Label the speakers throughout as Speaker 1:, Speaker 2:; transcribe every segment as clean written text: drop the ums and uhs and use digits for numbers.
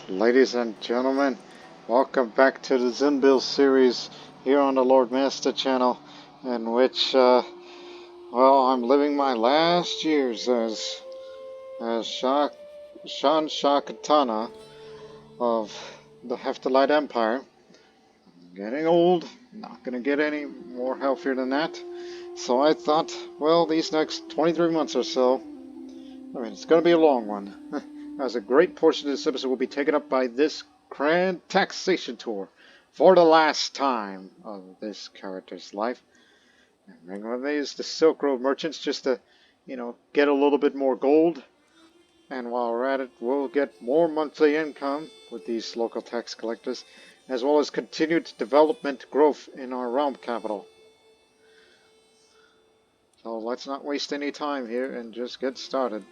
Speaker 1: Ladies and gentlemen, welcome back to the Zunbil series here on the Lord Master channel, in which, well, I'm living my last years as Shahanshah Katana of the Hephthalite Empire. I'm getting old, not going to get any more healthier than that, so I thought, well, these next 23 months or so, I mean, it's going to be a long one. As a great portion of this episode will be taken up by this grand taxation tour for the last time of this character's life. And bring with me is the Silk Road merchants just to, get a little bit more gold. And while we're at it, we'll get more monthly income with these local tax collectors, as well as continued development growth in our realm capital. So let's not waste any time here and just get started.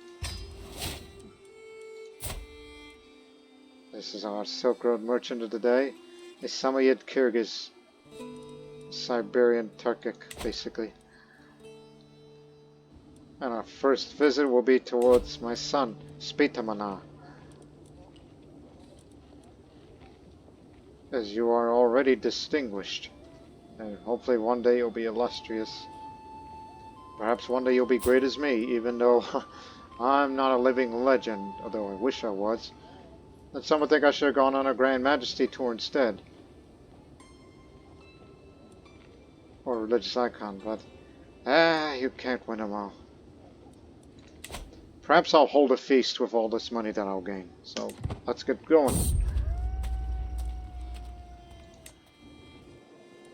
Speaker 1: This is our Silk Road merchant of the day, a Samoyed Kyrgyz, Siberian Turkic, basically. And our first visit will be towards my son, Spitamanah, as you are already distinguished, and hopefully one day you'll be illustrious. Perhaps one day you'll be great as me, even though I'm not a living legend, although I wish I was. And some would think I should have gone on a Grand Majesty tour instead. Or a religious icon, but you can't win them all. Perhaps I'll hold a feast with all this money that I'll gain. So, let's get going.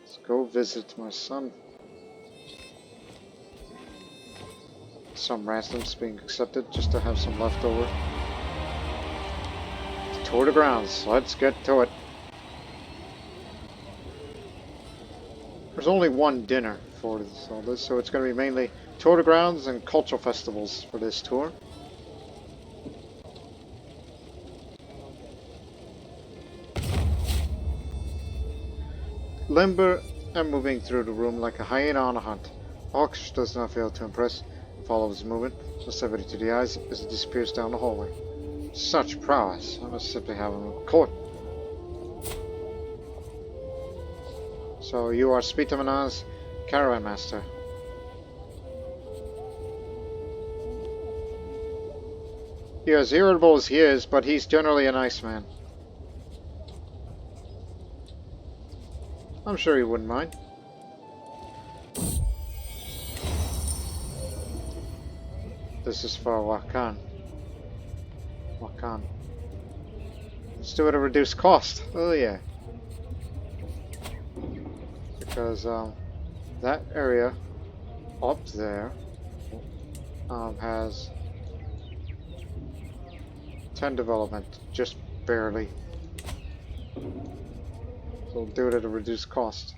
Speaker 1: Let's go visit my son. Some ransoms being accepted just to have some leftover. Tour the grounds. Let's get to it. There's only one dinner for all this, so it's going to be mainly tour the grounds and cultural festivals for this tour. Limber and moving through the room like a hyena on a hunt. Hawks does not fail to impress. Follows his movement, sensitivity to the eyes as it disappears down the hallway. Such prowess. I must simply have him caught. So you are Spitamanah's caravan master. He is irritable as he is, but he's generally a nice man. I'm sure he wouldn't mind. This is for Wakan. Let's do it at a reduced cost. Oh yeah. Because that area up there has 10 development, just barely. So we'll do it at a reduced cost.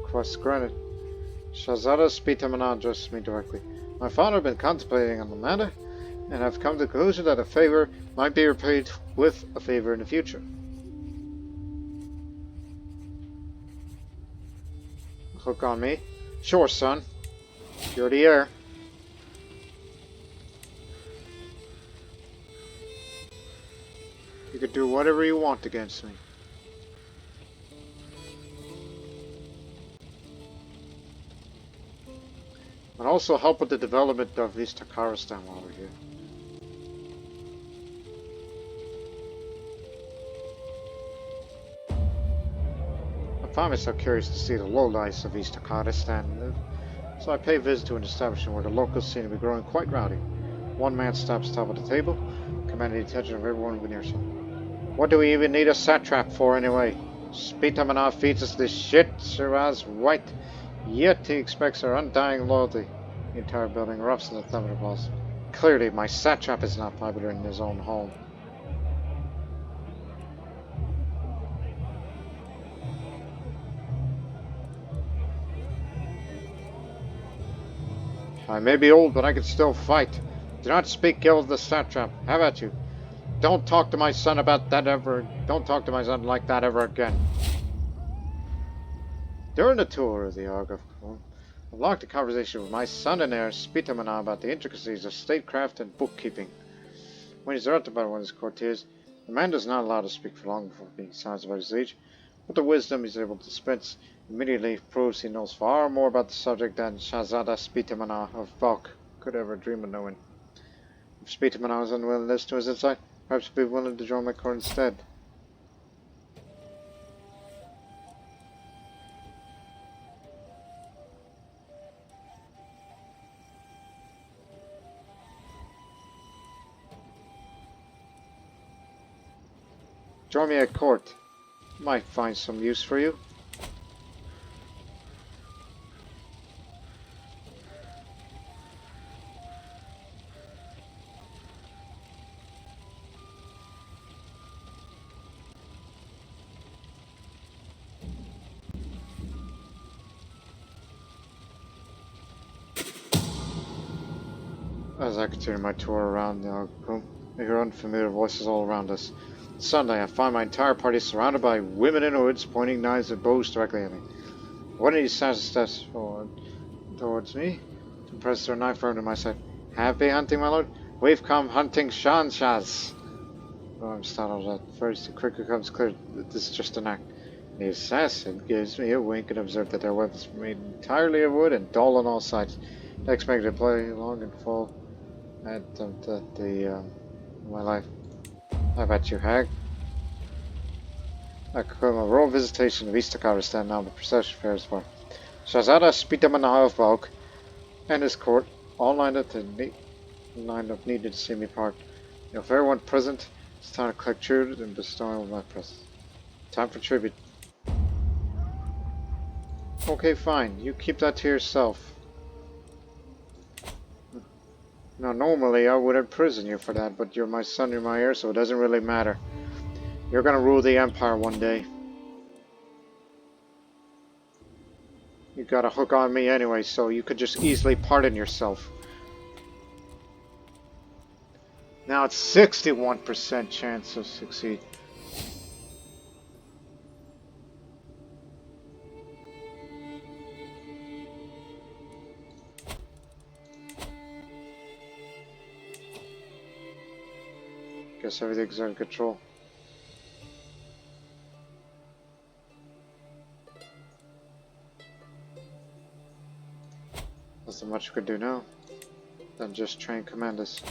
Speaker 1: Quest granted. Shahzada Spitamanah addressed me directly. My father had been contemplating on the matter, and have come to the conclusion that a favor might be repaid with a favor in the future. Hook on me? Sure, son. You're the heir. You could do whatever you want against me. And also help with the development of East Takaristan while we're here. I find myself curious to see the lowlights of East Takaristan, so I pay a visit to an establishment where the locals seem to be growing quite rowdy. One man stops top of the table, commanding the attention of everyone with earshot. What do we even need a satrap for anyway? Spitamanah feeds us this shit, Shiraz White. Yet he expects our undying loyalty. The entire building erupts in the thunder applause. Clearly, my satrap is not popular in his own home. I may be old, but I can still fight. Do not speak ill of the satrap. How about you? Don't talk to my son about that ever. Don't talk to my son like that ever again. During the tour of the Argov, I logged a conversation with my son and heir, Spitamanah, about the intricacies of statecraft and bookkeeping. When he's interrupted by one of his courtiers, the man does not allow to speak for long before being silenced about his age, but the wisdom he's able to dispense immediately proves he knows far more about the subject than Shahzada Spitamanah of Balkh could ever dream of knowing. If Spitamanah is unwilling to listen to his insight, perhaps he'll be willing to join my court instead. Join me at court. Might find some use for you. As I continue my tour around the room, I hear unfamiliar voices all around us. Suddenly, I find my entire party surrounded by women in hoods, pointing knives and bows directly at me. One of these steps forward towards me to press their knife around to my side. Happy hunting, my lord? We've come hunting Shahanshahs. Oh, I'm startled at first. It quickly becomes clear that this is just an act. The assassin gives me a wink and observes that their weapons are made entirely of wood and dull on all sides. I expected to play along and fall at my life. How about you, hag? I conclude my royal visitation of East Takharistan. Now the procession fares for Shahzada Spitamanah of Balkh and his court, all lined up needed to see me part. If everyone present, it's time to collect tribute and bestow on my presence. Time for tribute. Okay, fine. You keep that to yourself. Now, normally I would imprison you for that, but you're my son, you're my heir, so it doesn't really matter. You're gonna rule the Empire one day. You got a hook on me anyway, so you could just easily pardon yourself. Now it's 61% chance of succeed. Guess everything's under control. Nothing much we could do now than just train commanders.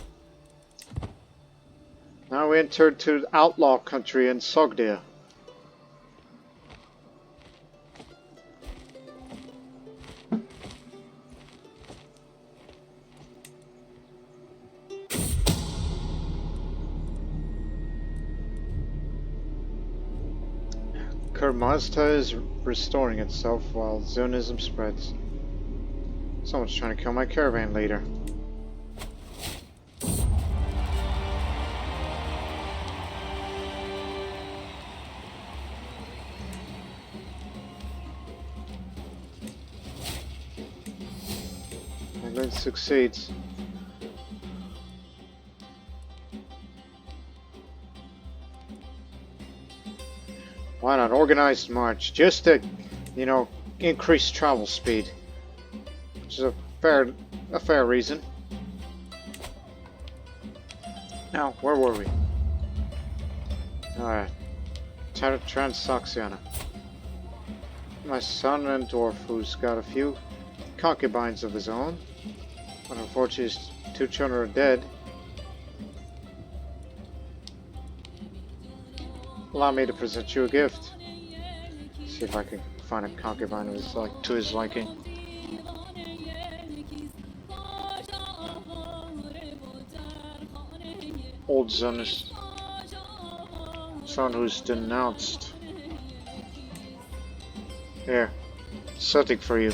Speaker 1: Now we enter to the outlaw country in Sogdia. Kermazda is restoring itself while Zunism spreads. Someone's trying to kill my caravan leader. And then succeeds. Why not organized march? Just to, you know, increase travel speed. Which is a fair reason. Now, where were we? Alright. Transoxiana. My son and dwarf who's got a few concubines of his own. But unfortunately his 2 children are dead. Allow me to present you a gift. See if I can find a concubine who's to his liking. Old son who's denounced. Here, something for you.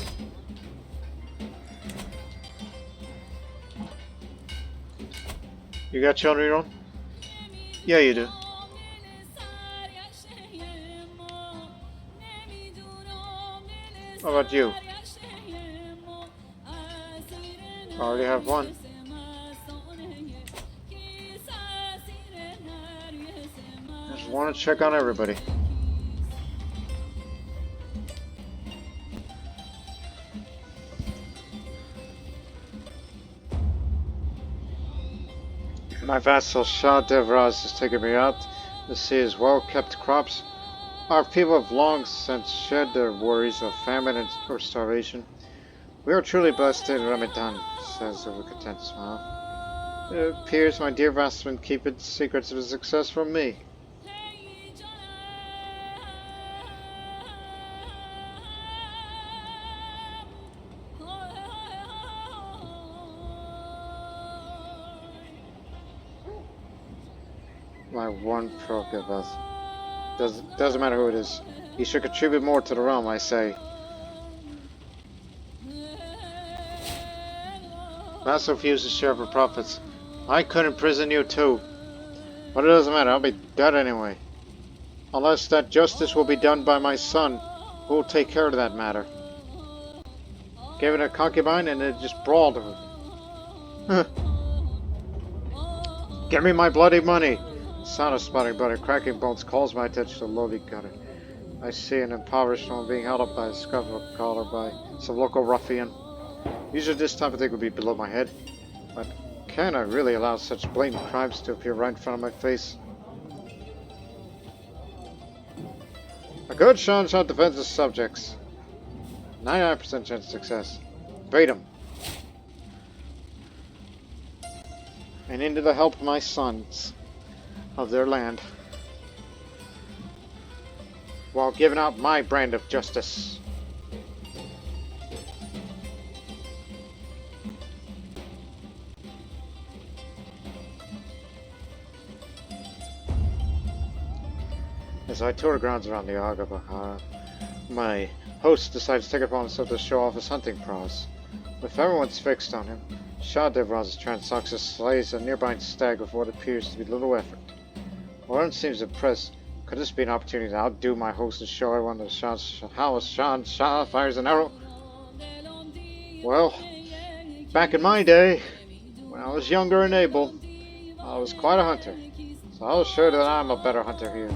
Speaker 1: You got children of your own? Yeah, you do. How about you? I already have one. Just want to check on everybody. My vassal Shah Devraz has taken me out. The sea is well-kept crops. Our people have long since shed their worries of famine or starvation. We are truly blessed in Ramadan, says with a content smile. It appears my dear vassal keep its secrets of his success from me. My one prerogative. Doesn't matter who it is. He should contribute more to the realm, I say. Vassal refuses to share for profits. I could imprison you too. But it doesn't matter, I'll be dead anyway. Unless that justice will be done by my son, who will take care of that matter. Gave it a concubine and it just brawled her. Give me my bloody money! The sound of spotting blood and cracking bones calls my attention to the lowly gutter. I see an impoverished woman being held up by a scuff of a collar by some local ruffian. Usually this type of thing would be below my head, but can I really allow such blatant crimes to appear right in front of my face? A good Shahanshah defends his subjects. 99% chance of success. Bait him. And into the help of my sons of their land, while giving out my brand of justice. As I tour the grounds around the Agabahara, my host decides to take it upon himself to show off his hunting prowess. With everyone's fixed on him, Shah Devraz's Transoxus slays a nearby stag with what appears to be little effort. Warren seems impressed. Could this be an opportunity to outdo my host and show everyone that how Shahanshah fires an arrow? Well, back in my day, when I was younger and able, I was quite a hunter. So I'll show that I'm a better hunter here.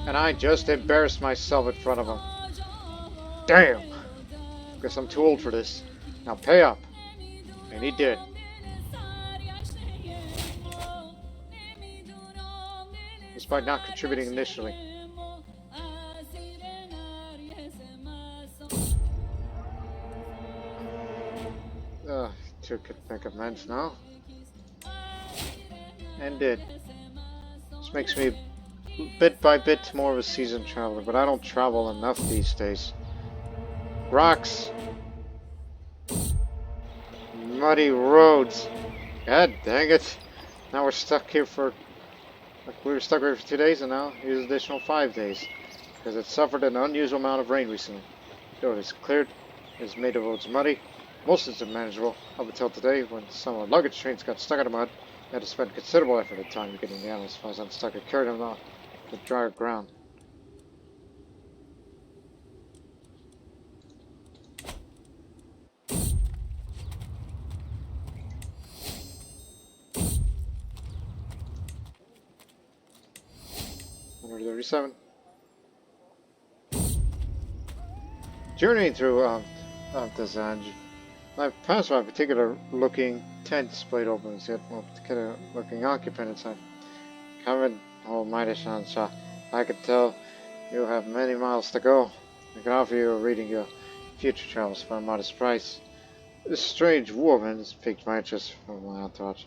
Speaker 1: And I just embarrassed myself in front of him. Damn! Guess I'm too old for this. Now pay up. And he did. Despite not contributing initially. Two could make amends now. And did. This makes me bit by bit more of a seasoned traveler, but I don't travel enough these days. Rocks. Muddy roads. God dang it. Now we're stuck here for... Like we were stuck here for 2 days and now here's an additional 5 days. Because it suffered an unusual amount of rain recently. Though it is cleared, it has made the roads muddy. Most of it's manageable up until today when some of the luggage trains got stuck in the mud. I had to spend considerable effort at time getting the animals flies unstuck and carried them off the drier ground. Number 37. Journeying through the Zanj, I've passed by a particular looking tent displayed open as yet one particular looking occupant inside. Comrade, almighty Shahanshah, I could tell you have many miles to go. I can offer you a reading your future travels for a modest price. This strange woman has piqued my interest from my entourage,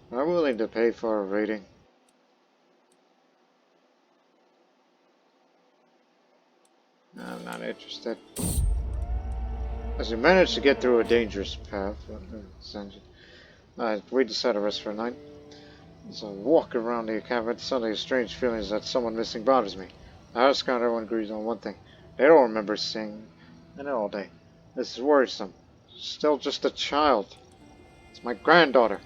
Speaker 1: and I'm willing to pay for a reading. I'm not interested. As we managed to get through a dangerous path, we decided to rest for a night. As I walk around the encampment, suddenly a strange feeling is that someone missing bothers me. I just count everyone agrees on one thing. They don't remember seeing it all day. This is worrisome. Still just a child. It's my granddaughter.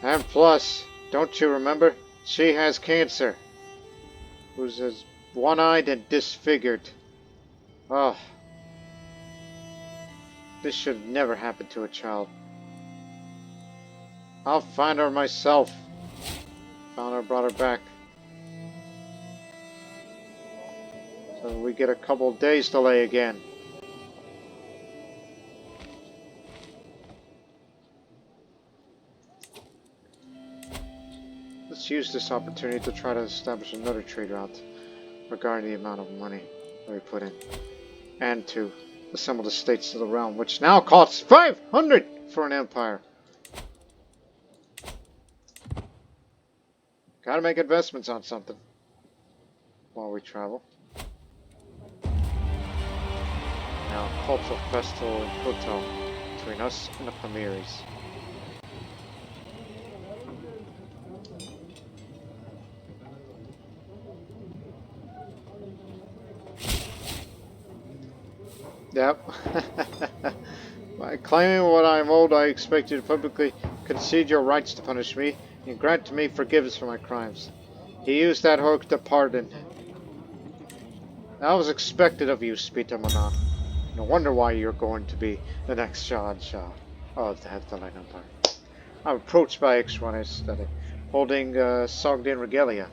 Speaker 1: And plus, don't you remember? She has cancer. Who's as one-eyed and disfigured. Oh. This should never happen to a child. I'll find her myself. Found her, brought her back. So we get a couple days delay again. let's use this opportunity to try to establish another trade route regarding the amount of money that we put in. And to assemble the states of the realm, which now costs 500 for an empire. Gotta make investments on something while we travel. Now, cultural festival and hotel between us and the Pamiris. Yep. By claiming what I am owed, I expect you to publicly concede your rights to punish me and grant to me forgiveness for my crimes. He used that hook to pardon. That was expected of you, Spitamanah. No wonder why you're going to be the next Shahanshah of the Hephthalite Empire. I'm approached by X1 holding Sogdian regalia.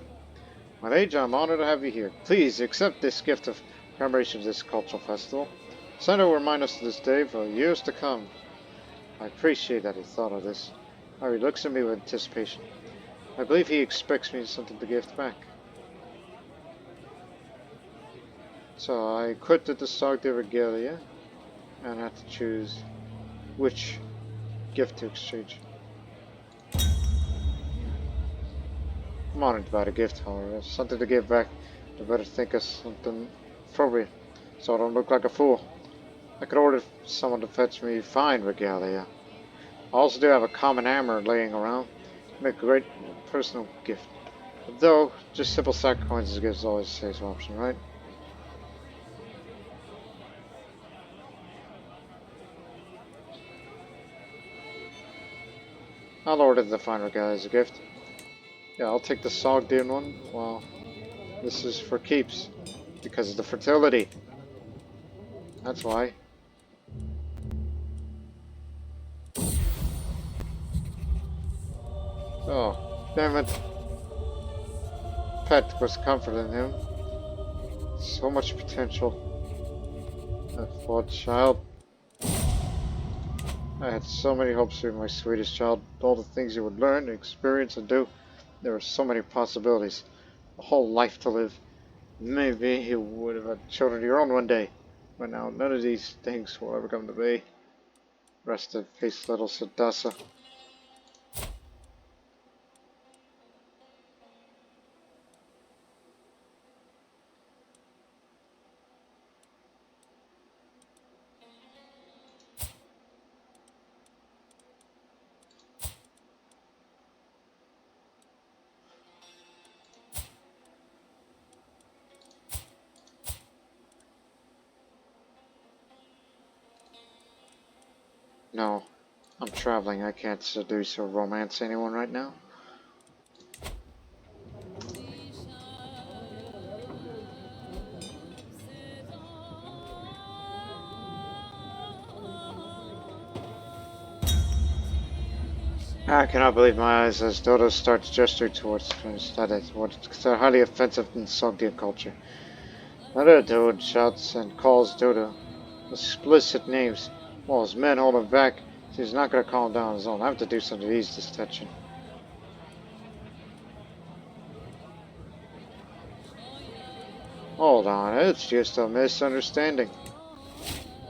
Speaker 1: My liege, I'm honored to have you here. Please accept this gift of commemoration of this cultural festival. Santa will remind us of this day for years to come. I appreciate that he thought of this. How he looks at me with anticipation. I believe he expects me something to gift back. So I equipped the Sogdian regalia and had to choose which gift to exchange. I'm honored about a gift, however. Something to give back. I better think of something appropriate so I don't look like a fool. I could order someone to fetch me fine regalia. I also do have a common hammer laying around. Make a great personal gift. Though, just simple sack coins as gifts is always a safe option, right? I'll order the fine regalia as a gift. Yeah, I'll take the Sogdian one. Well, this is for keeps. Because of the fertility. That's why. Oh, damn it. Pet was comforting him. So much potential. That poor child. I had so many hopes for my sweetest child. All the things he would learn, experience, and do. There were so many possibilities. A whole life to live. Maybe he would have had children of your own one day. But now none of these things will ever come to be. Rest in peace, little Sadasa. No, I'm traveling. I can't seduce or romance anyone right now. I cannot believe my eyes as Dodo starts gesturing towards what's highly offensive in Sogdian culture. Another dude shouts and calls Dodo explicit names, while his men hold him back. So he's not going to calm down on his own. I have to do something to ease this tension. Hold on, it's just a misunderstanding.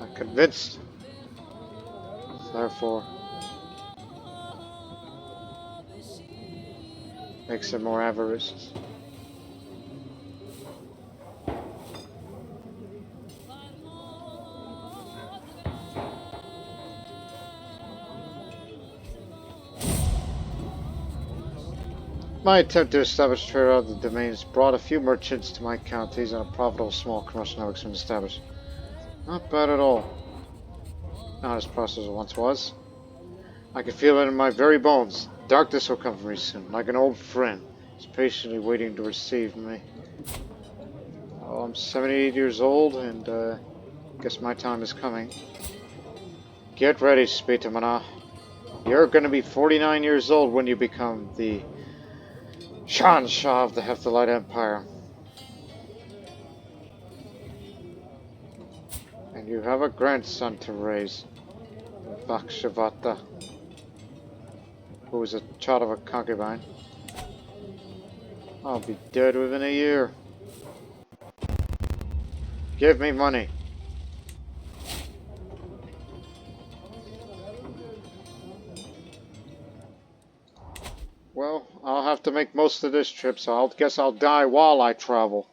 Speaker 1: I'm convinced. Therefore, makes him more avaricious. My attempt to establish trade out of the domains brought a few merchants to my counties and a profitable small commercial network has been established. Not bad at all. Not as prosperous as it once was. I can feel it in my very bones. Darkness will come for me soon, like an old friend. He's patiently waiting to receive me. Oh, I'm 78 years old, and guess my time is coming. Get ready, Spitamanah. You're gonna be 49 years old when you become the Shahanshah of the Hephthalite Empire. And you have a grandson to raise, Vakshavata, who is a child of a concubine. I'll be dead within a year. Give me money. Well, I'll have to make most of this trip, so I guess I'll die while I travel.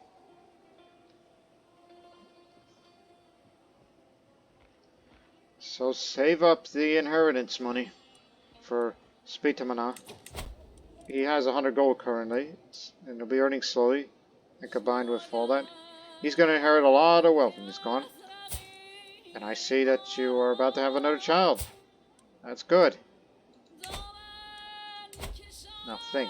Speaker 1: So save up the inheritance money for Spitamanah. He has 100 gold currently, and he'll be earning slowly. And combined with all that, he's going to inherit a lot of wealth when he's gone. And I see that you are about to have another child. That's good. Now think.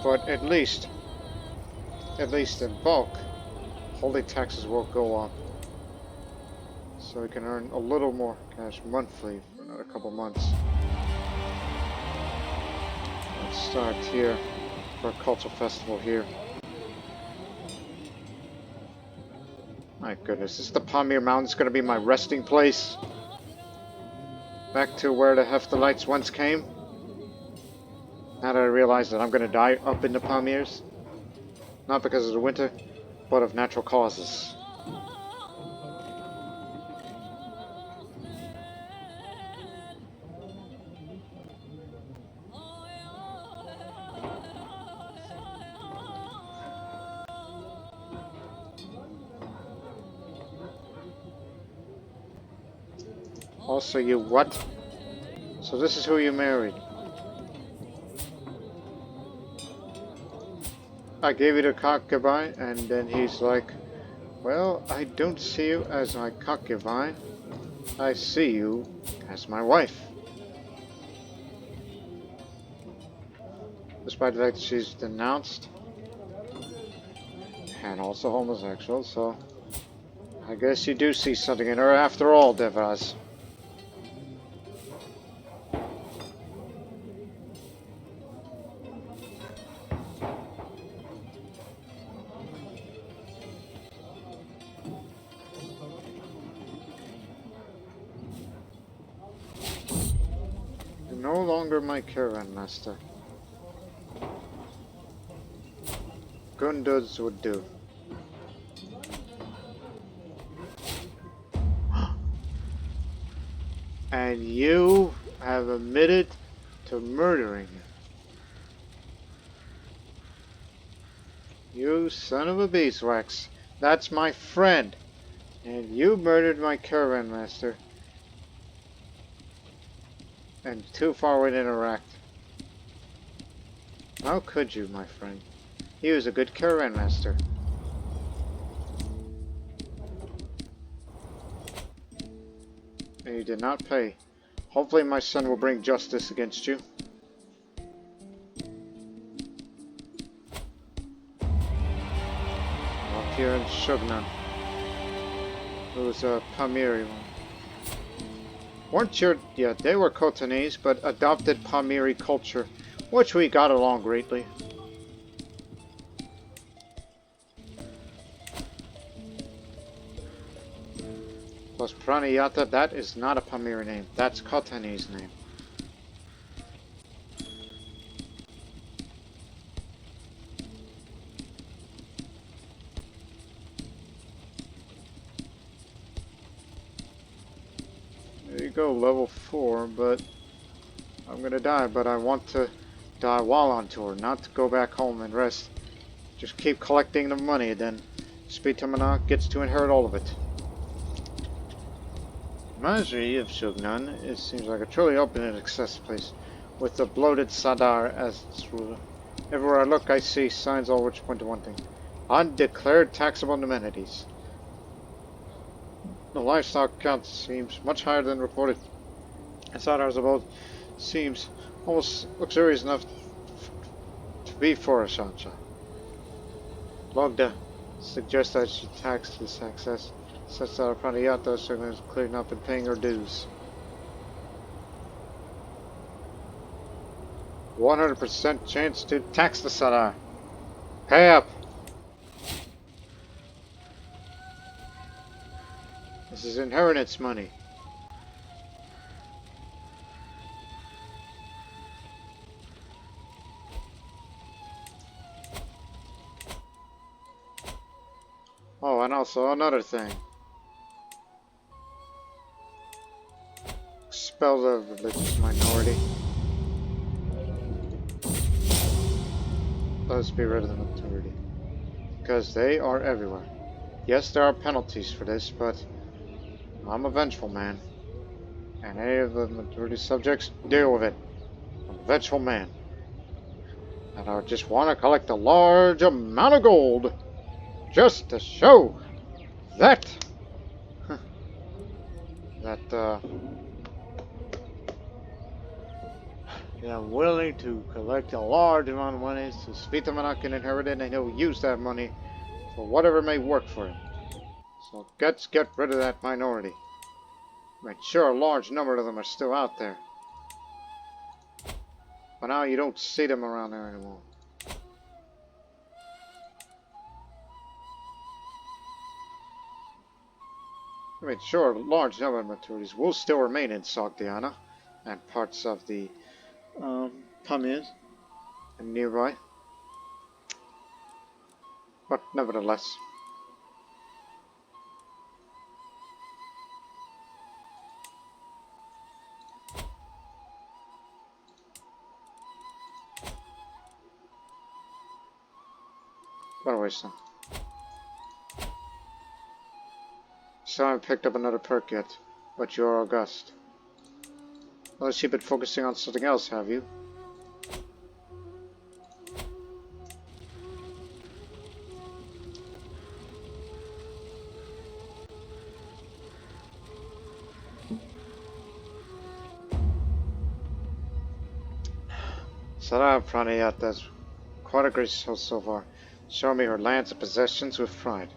Speaker 1: But at least in bulk, holy taxes will go up. So we can earn a little more cash monthly for another couple months. Let's start here for a cultural festival here. My goodness, is the Pamir Mountains going to be my resting place? Back to where the Hephthalites once came? Now that I realize that I'm going to die up in the Pamirs. Not because of the winter, but of natural causes. Also, you what? So this is who you married. I gave you the concubine, and then he's like, well, I don't see you as my concubine. I see you as my wife. Despite the fact that she's denounced. And also homosexual, so I guess you do see something in her after all, Devaz. No longer my caravan master. Gunduds would do. And you have admitted to murdering him. You son of a beeswax. That's my friend. And you murdered my caravan master. And too far away to interact. How could you, my friend? He was a good caravan master. And you did not pay. Hopefully my son will bring justice against you. Up here in Shugnan. It was a Pamiri one. Weren't your... yeah, they were Khotanese, but adopted Pamiri culture, which we got along greatly. Plus Pranayata, that is not a Pamiri name, that's Khotanese name. There you go, level 4, but I'm gonna die, but I want to die while on tour, not to go back home and rest. Just keep collecting the money, then Spitamanah gets to inherit all of it. Mazri of Shugnan, it seems like a truly open and accessible place, with the bloated Sadar as its ruler. Everywhere I look, I see signs all which point to one thing: undeclared taxable amenities. The livestock count seems much higher than reported. And Sadar's abode seems almost luxurious enough to be for a Shahanshah. Logda suggests I should tax this access, such that our Pranayata certainly is clear enough in paying her dues. 100% chance to tax the Salar. Pay up! This is inheritance money. Oh, and also another thing. Expel the religious minority. Let's be rid of the majority. Because they are everywhere. Yes, there are penalties for this, but I'm a vengeful man. And any of the majority subjects, deal with it. I'm a vengeful man. And I just want to collect a large amount of gold. Just to show that I'm willing to collect a large amount of money so Spitamanah can inherit it and he'll use that money for whatever may work for him. So let's get rid of that minority. Make sure a large number of them are still out there. But now you don't see them around there anymore. I mean, sure, a large number of maturities will still remain in Sogdiana and parts of the Pamirs and nearby. But nevertheless. By the way, son. Still haven't picked up another perk yet, but you're august. Unless you've been focusing on something else, have you? Sarah Pranayata's quite a great show so far. Show me her lands and possessions with pride.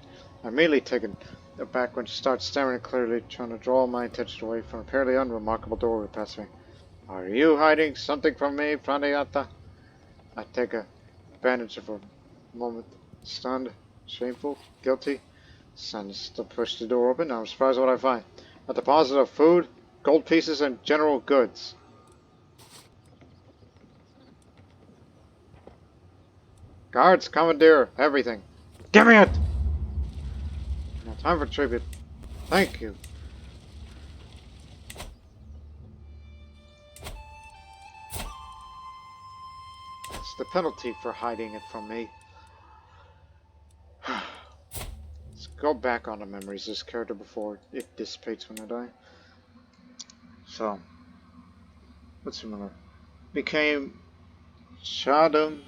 Speaker 1: I'm immediately taken aback when she starts staring clearly, trying to draw my attention away from a fairly unremarkable doorway past me. Are you hiding something from me, Pranayata? I take advantage of a moment, stunned, shameful, guilty. Sends to push the door open. I'm surprised what I find. A deposit of food, gold pieces, and general goods. Guards, commandeer, everything. Give me it! Now time for tribute. Thank you. That's the penalty for hiding it from me. Let's go back on the memories of this character before it dissipates when I die. So, let's remember. Became Shahdam.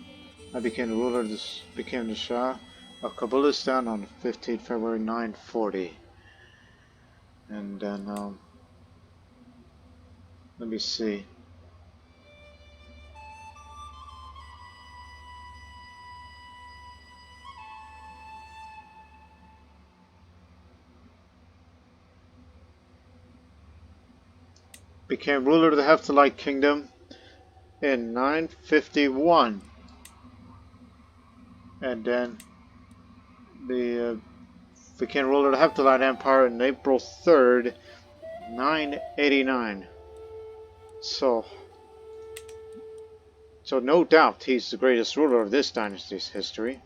Speaker 1: I became the ruler of this, became the Shah of Kabulistan on 15th February 940. And then, let me see. Became ruler of the Hephthalite Kingdom in 951. And then became ruler of the Hephthalite Empire on April 3rd, 989. So no doubt he's the greatest ruler of this dynasty's history.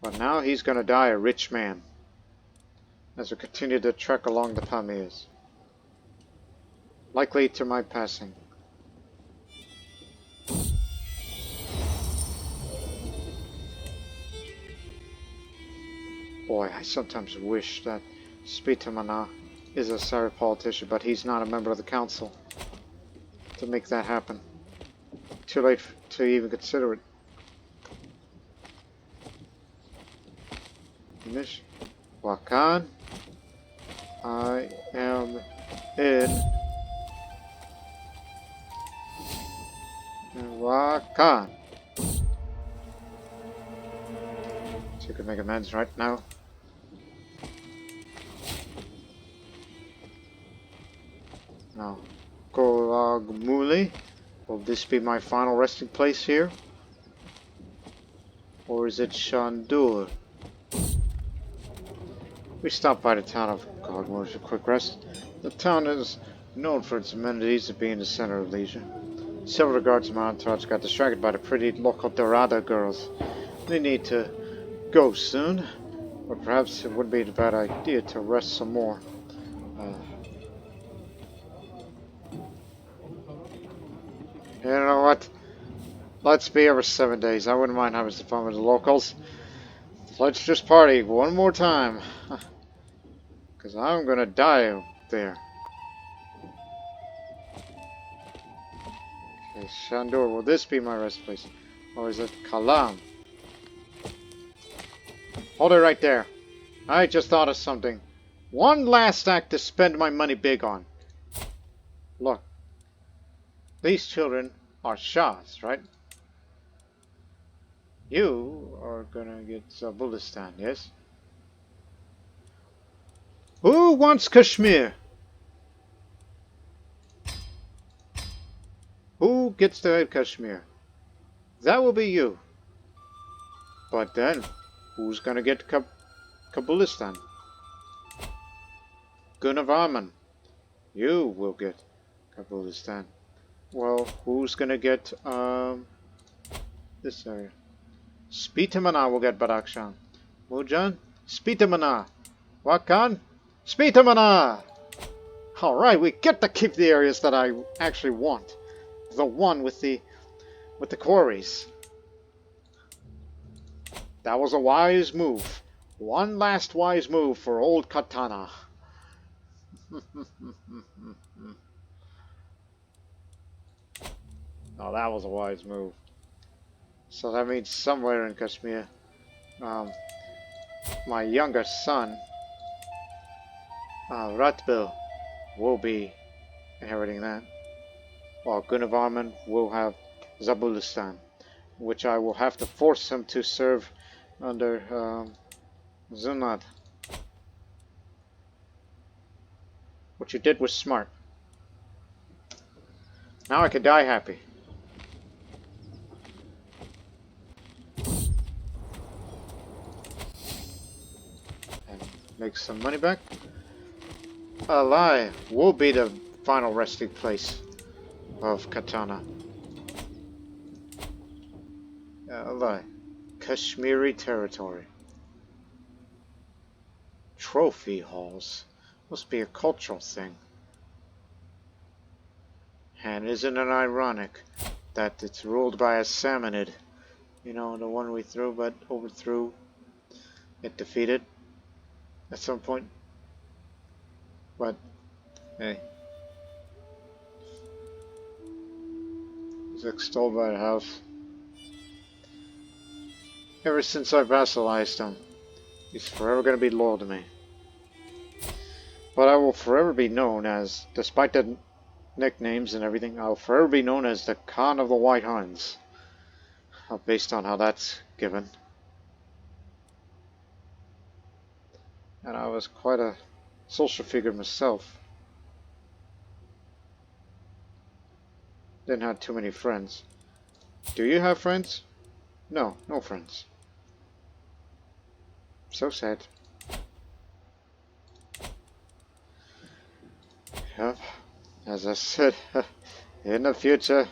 Speaker 1: But now he's going to die a rich man as we continue to trek along the Pamirs. Likely to my passing. Boy, I sometimes wish that Spitamanah is a sorry politician, but he's not a member of the council to make that happen. Too late to even consider it. Mission. Wakan. I am in Wakan. So you can make amends right now. Now, Golagmuli. Will this be my final resting place here? Or is it Shandur? We stopped by the town of Gogmore for a quick rest. The town is known for its amenities and being the center of leisure. Several guards in my entourage got distracted by the pretty local Dorada girls. They need to go soon, but perhaps it wouldn't be a bad idea to rest some more. You know what? Let's be every 7 days. I wouldn't mind having some fun with the locals. Let's just party one more time. Because I'm gonna die out there. Okay, Shandur, will this be my rest place? Or is it Kalam? Hold it right there. I just thought of something. One last act to spend my money big on. Look. These children are Shahs, right? You are gonna get Zabulistan, yes? Who wants Kashmir? Who gets to head Kashmir? That will be you. But then, who's gonna get Kabulistan? Gunavarman. You will get Kabulistan. Well, who's gonna get this area? Spitamanah will get Badakhshan. Mujan? Spitamanah. Wakan? Spitamanah! Alright, we get to keep the areas that I actually want. The one with the quarries. That was a wise move. One last wise move for old Katana. Oh, that was a wise move. So that means somewhere in Kashmir, my younger son, Ratbil, will be inheriting that. While Gunavarman will have Zabulistan, which I will have to force him to serve under Zunad. What you did was smart. Now I could die happy. And make some money back. Alai will be the final resting place of Katana. Alai. Kashmiri territory. Trophy halls. Must be a cultural thing. And isn't it ironic that it's ruled by a Samanid? You know, the one we threw but overthrew. It defeated at some point. But, hey. He's extolled by the house. Ever since I vassalized him, he's forever going to be loyal to me. But I will forever be known as, despite the nicknames and everything, I'll forever be known as the Khan of the White Huns. Based on how that's given. And I was quite a social figure myself. Didn't have too many friends. Do you have friends? No, no friends. So sad. Yep. As I said, in the future.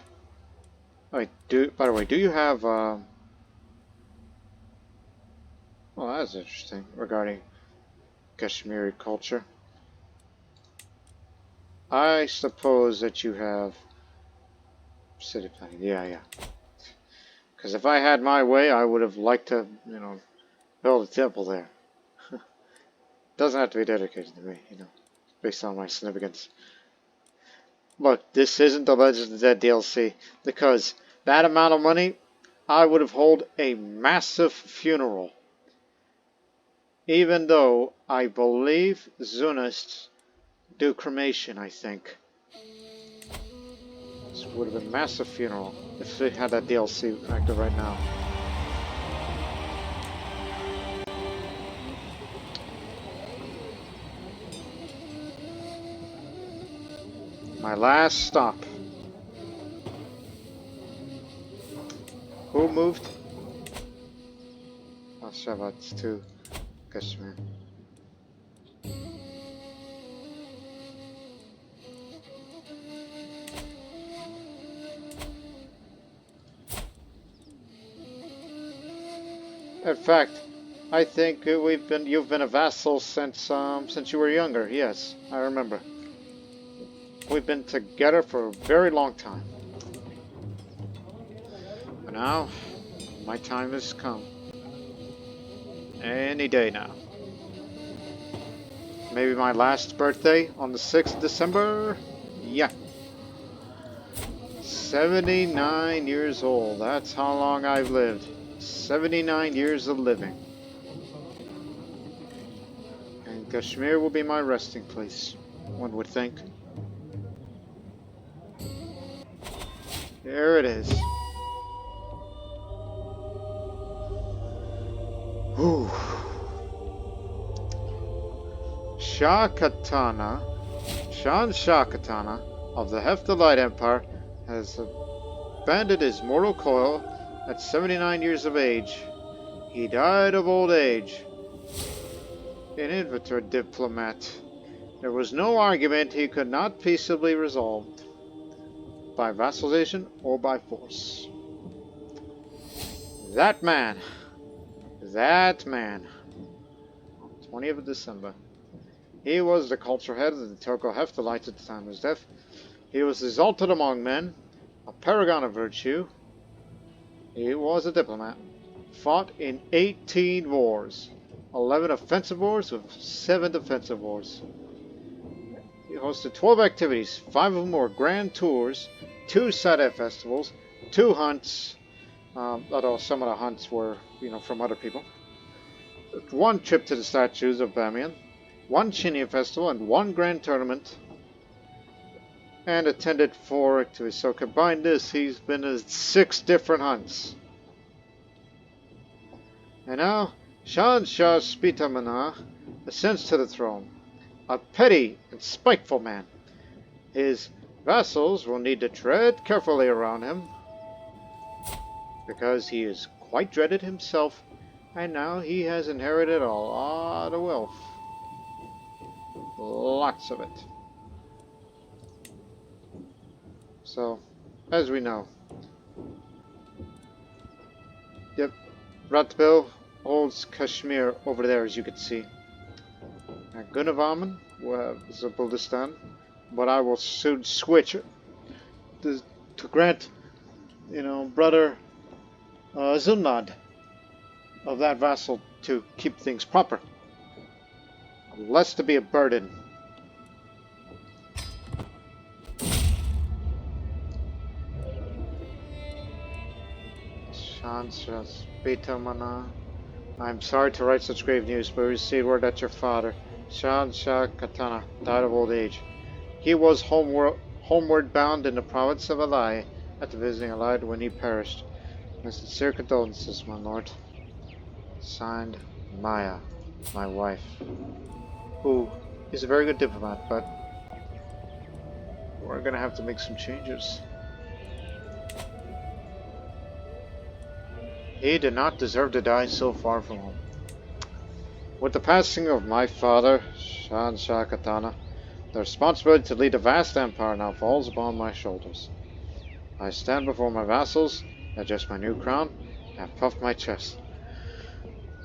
Speaker 1: Wait, by the way, do you have well, that's interesting regarding Kashmiri culture. I suppose that you have city planning. Yeah. Because if I had my way, I would have liked to, you know, build a temple there. Doesn't have to be dedicated to me, you know, based on my significance. Look, this isn't the Legend of the Dead DLC, because that amount of money, I would have held a massive funeral. Even though I believe Zunists do cremation, I think. This would have been a massive funeral if they had that DLC active right now. My last stop. Who moved? Oh, Shavat to Kashmir. In fact, I think you've been a vassal since you were younger. Yes, I remember. We've been together for a very long time. But now, my time has come. Any day now. Maybe my last birthday on the 6th of December? Yeah. 79 years old. That's how long I've lived. 79 years of living. And Kashmir will be my resting place, one would think. There it is. Whew. Shahanshah Katana of the Hephthalite Empire has abandoned his mortal coil at 79 years of age. He died of old age. An inveterate diplomat. There was no argument he could not peaceably resolve by vassalization or by force. That man, 20th of December. He was the culture head of the Turco-Hephthalite at the time of his death. He was exalted among men, a paragon of virtue. He was a diplomat. Fought in 18 wars, 11 offensive wars with 7 defensive wars. He hosted 12 activities, 5 of them were grand tours, 2 side festivals, 2 hunts, although some of the hunts were, from other people. 1 trip to the statues of Bamiyan, 1 Chinia festival, and 1 grand tournament. And attended 4 activities. So combine this, he's been to 6 different hunts. And now, Shahanshah Spitamanah ascends to the throne. A petty and spiteful man. His vassals will need to tread carefully around him, because he is quite dreaded himself, and now he has inherited a lot of wealth. Lots of it. So, as we know, yep, Ratbil holds Kashmir over there, as you can see. And Gunavarman is a Buldistan, but I will soon switch to grant, brother Zunad of that vassal to keep things proper, less to be a burden. Shahanshah Spitamanah. I'm sorry to write such grave news, but we received word that your father, Shahanshah Katana, died of old age. He was homeward bound in the province of Alai after visiting Alai when he perished. My sincere condolences, my lord. Signed, Maya, my wife, who is a very good diplomat, but we're going to have to make some changes. He did not deserve to die so far from home. With the passing of my father, Shahanshah Katana, the responsibility to lead a vast empire now falls upon my shoulders. I stand before my vassals, adjust my new crown, and puff my chest.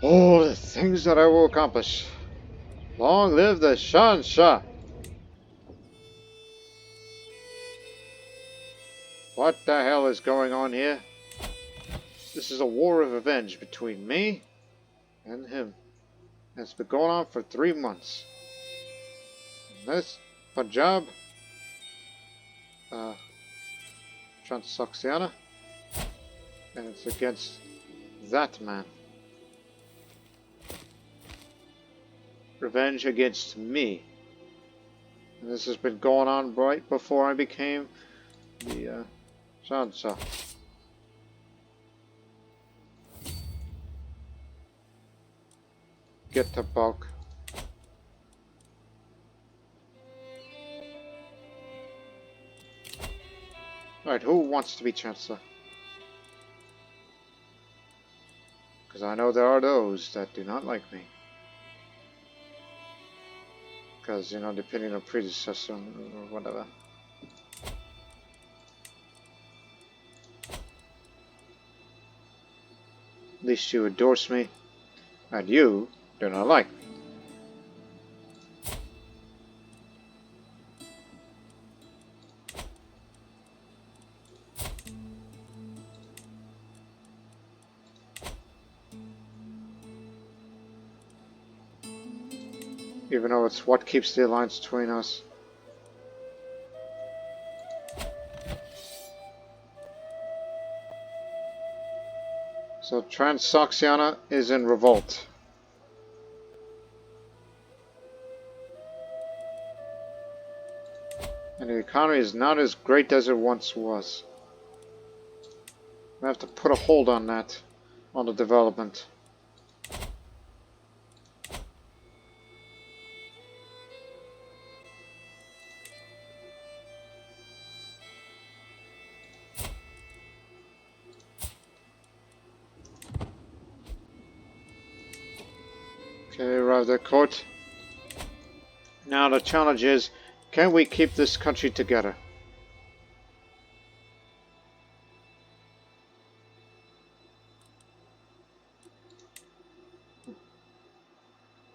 Speaker 1: Oh, the things that I will accomplish. Long live the Shahanshah! What the hell is going on here? This is a war of revenge between me and him. And it's been going on for 3 months. And this Punjab, Transoxiana, and it's against that man. Revenge against me. And this has been going on right before I became the Shahanshah. Get the bulk. Alright, who wants to be Chancellor? Because I know there are those that do not like me. Because, you know, depending on predecessor or whatever. At least you endorse me, and you do not like me. Even though it's what keeps the alliance between us. So Transoxiana is in revolt. And the economy is not as great as it once was. I have to put a hold on that, on the development. Okay, arrived at court. Now the challenge is, can we keep this country together?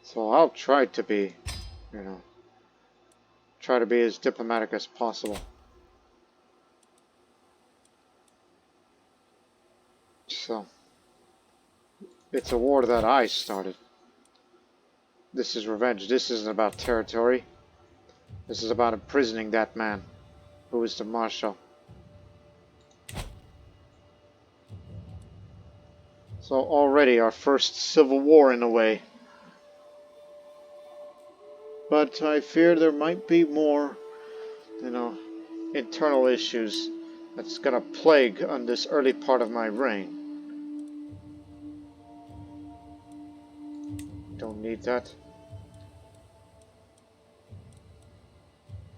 Speaker 1: So I'll try to be, you know, try to be as diplomatic as possible. So, it's a war that I started. This is revenge. This isn't about territory. This is about imprisoning that man, who is the marshal. So already our first civil war in a way. But I fear there might be more, you know, internal issues that's gonna plague on this early part of my reign. Don't need that.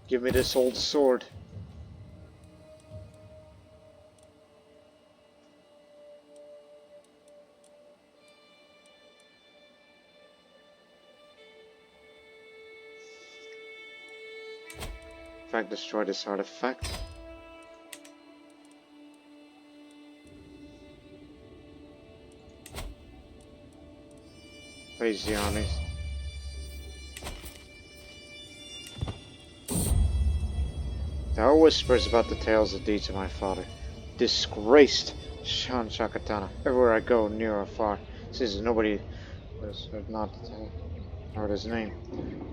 Speaker 1: Give me this old sword. In fact, destroy this artifact. Raise the armies. There are whispers about the tales of deeds of my father. Disgraced Shahanshah Katana. Everywhere I go, near or far, seems nobody has not heard his name.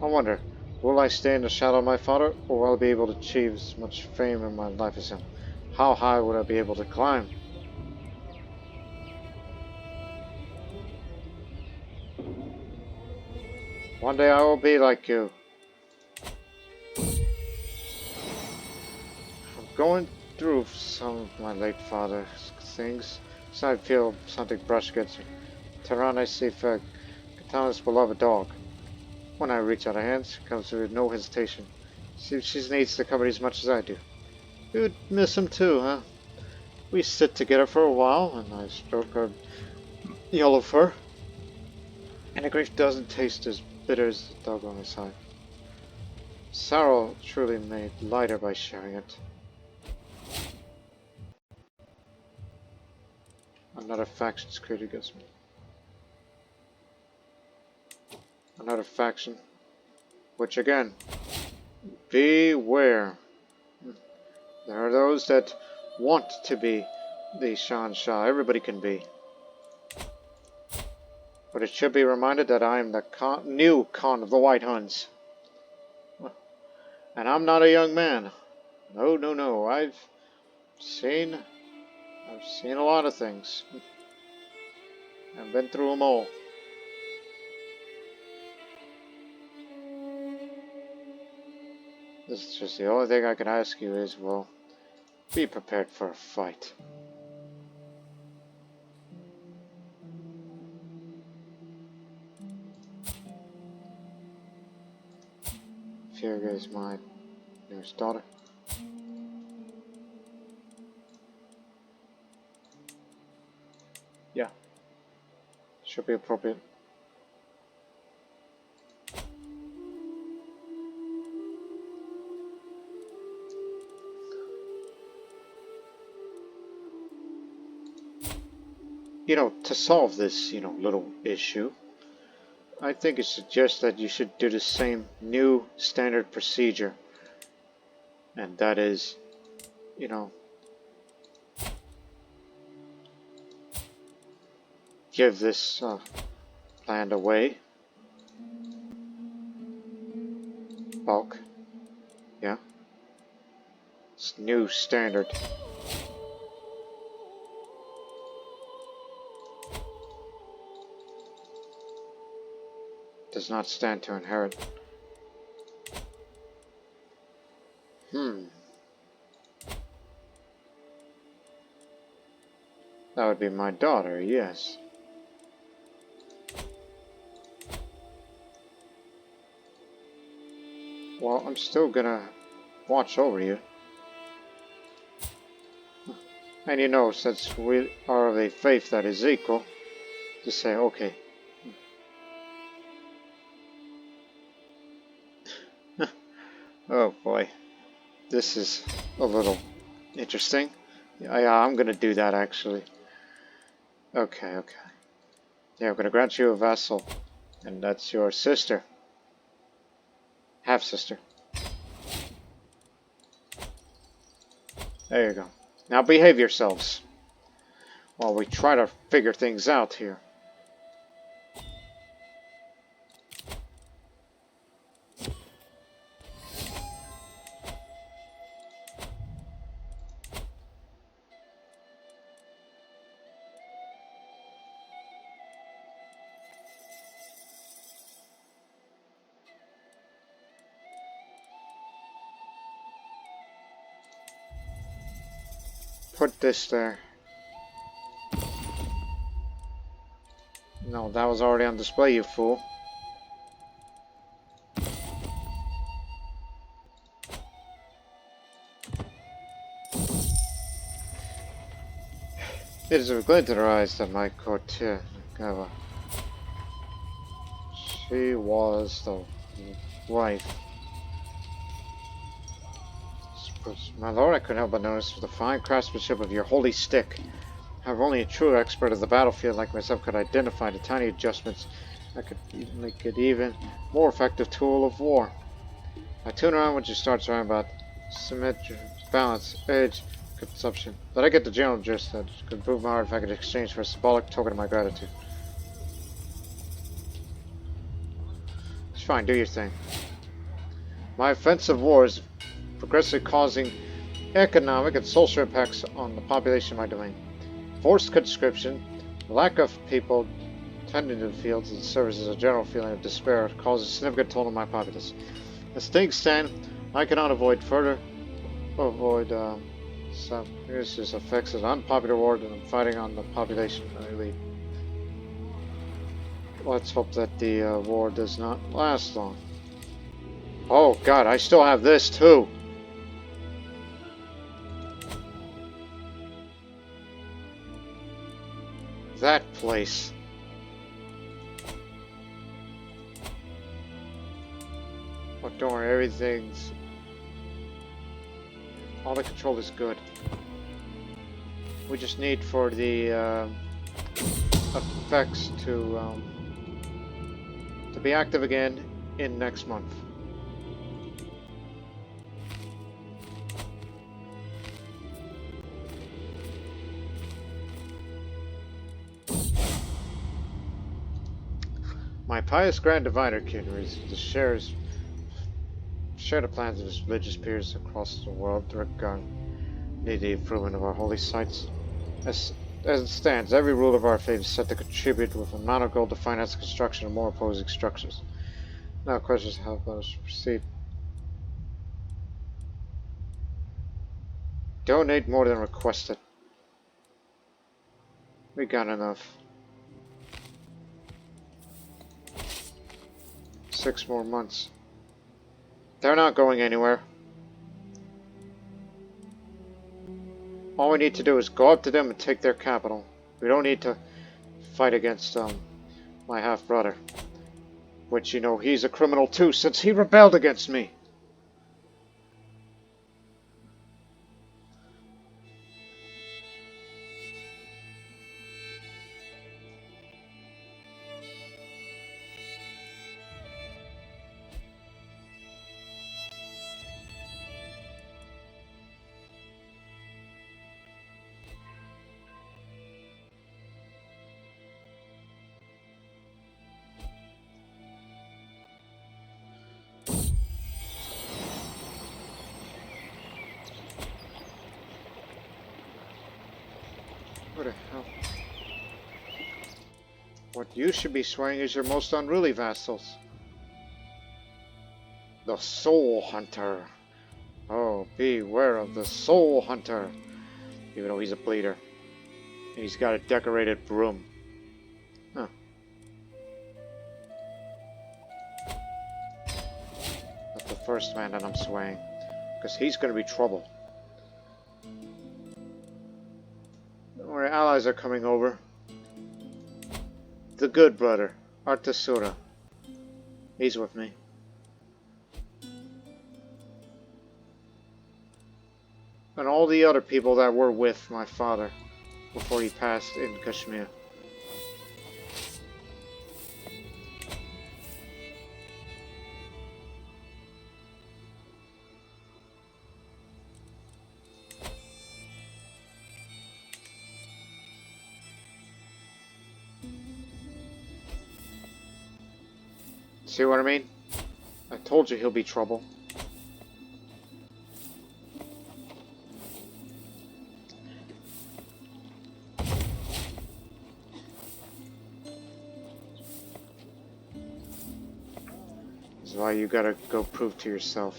Speaker 1: I wonder, will I stay in the shadow of my father, or will I be able to achieve as much fame in my life as him? How high would I be able to climb? One day I will be like you. I'm going through some of my late father's things, so I feel something brush against me. Taberna, I see Katana's beloved dog. When I reach out a hand, she comes with no hesitation. She needs the company as much as I do. You'd miss him too, huh? We sit together for a while, and I stroke her yellow fur. And the grief doesn't taste as bitter as the dog on my side. Sorrow truly made lighter by sharing it. Another faction's created against me. Another faction. Which again, beware. There are those that want to be the Shahanshah. Everybody can be. But it should be reminded that I am the new Khan of the White Huns. And I'm not a young man. No, no, no. I've seen a lot of things. I've been through them all. This is just the only thing I can ask you is, well, be prepared for a fight. Here is my newest daughter. should be appropriate. You know, to solve this, little issue, I think it suggests that you should do the same new standard procedure. And that is, give this land away. Bulk. Yeah. It's new standard. Does not stand to inherit. That would be my daughter, yes. Well, I'm still gonna watch over you. And since we are of a faith that is equal, just say, okay. Oh boy. This is a little interesting. Yeah, I'm gonna do that actually. Okay. Yeah, I'm gonna grant you a vassal. And that's your sister. Half-sister. There you go. Now behave yourselves while we try to figure things out here. Put this there. No, that was already on display, you fool. It is a glint in her eyes that my courtier, she was the wife. My lord, I couldn't help but notice the fine craftsmanship of your holy stick. However, only a true expert of the battlefield like myself could identify the tiny adjustments that could make it even more effective tool of war. I tune around when she starts around about symmetry, balance, edge, consumption. But I get the general gist that it could prove my heart if I could exchange for a symbolic token of my gratitude. It's fine, do your thing. My offensive war is progressively causing economic and social impacts on the population of my domain. Forced conscription, lack of people tending to the fields and services, a general feeling of despair causes a significant toll on my populace. As things stand, I cannot avoid some serious effects of unpopular war that I'm fighting on the population elite. Let's hope that the war does not last long. Oh god, I still have this too! That place. But don't worry, everything's... all the control is good. We just need for the effects to be active again in next month. My pious Grand Diviner share the plans of his religious peers across the world regarding the improvement of our holy sites. As it stands, every rule of our faith is set to contribute with an amount of gold to finance the construction of more opposing structures. Now, questions how let us proceed. Donate more than requested. We got enough. 6 more months. They're not going anywhere. All we need to do is go up to them and take their capital. We don't need to fight against my half-brother. Which, you know, he's a criminal too, since he rebelled against me. What the hell? What you should be swaying is your most unruly vassals. The Soul Hunter. Oh, beware of the Soul Hunter. Even though he's a bleeder. And he's got a decorated broom. Huh. That's the first man that I'm swaying. Because he's going to be trouble. Our allies are coming over. The good brother, Artasura. He's with me. And all the other people that were with my father before he passed in Kashmir. See what I mean? I told you he'll be trouble. This is why you gotta go prove to yourself.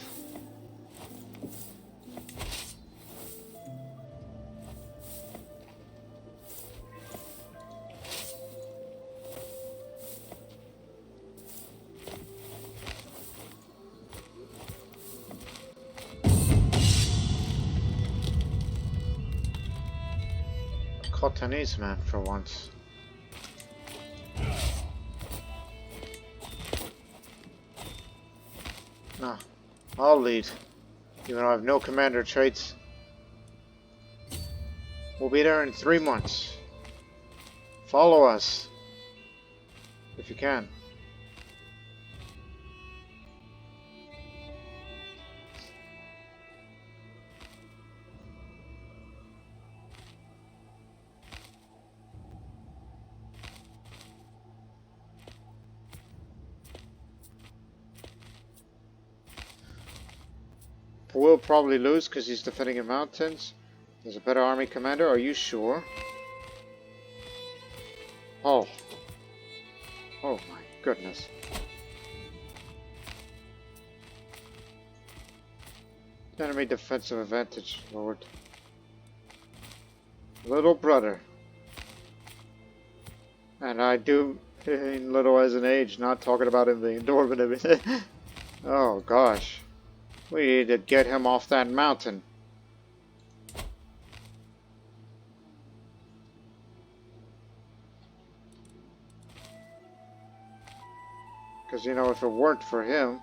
Speaker 1: Courtiers, man, for once. No, I'll lead. Even though I have no commander traits. We'll be there in 3 months. Follow us. If you can. We'll probably lose because he's defending in mountains. There's a better army commander. Are you sure? Oh. Oh my goodness. Enemy defensive advantage, Lord. Little brother. And I do mean little as an age, not talking about him being dwarven and everything. Oh gosh. We need to get him off that mountain. Because, you know, if it weren't for him,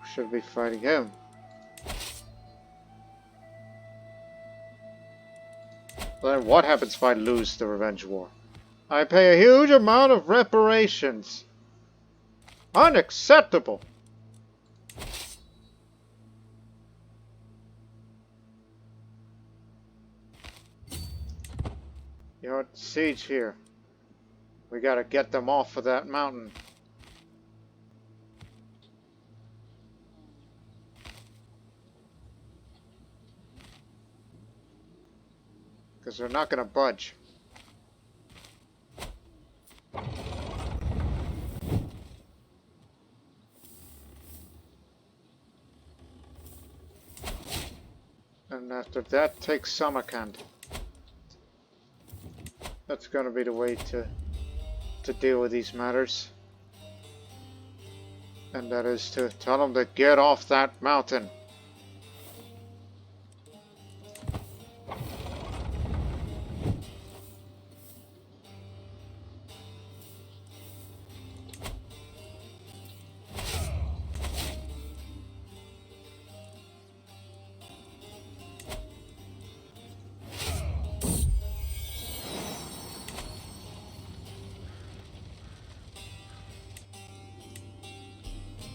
Speaker 1: we should be fighting him. Then what happens if I lose the revenge war? I pay a huge amount of reparations. Unacceptable. You know what? Siege here. We gotta get them off of that mountain. Because they're not gonna budge. And after that, take Samarkand. That's gonna be the way to deal with these matters. And that is to tell them to get off that mountain.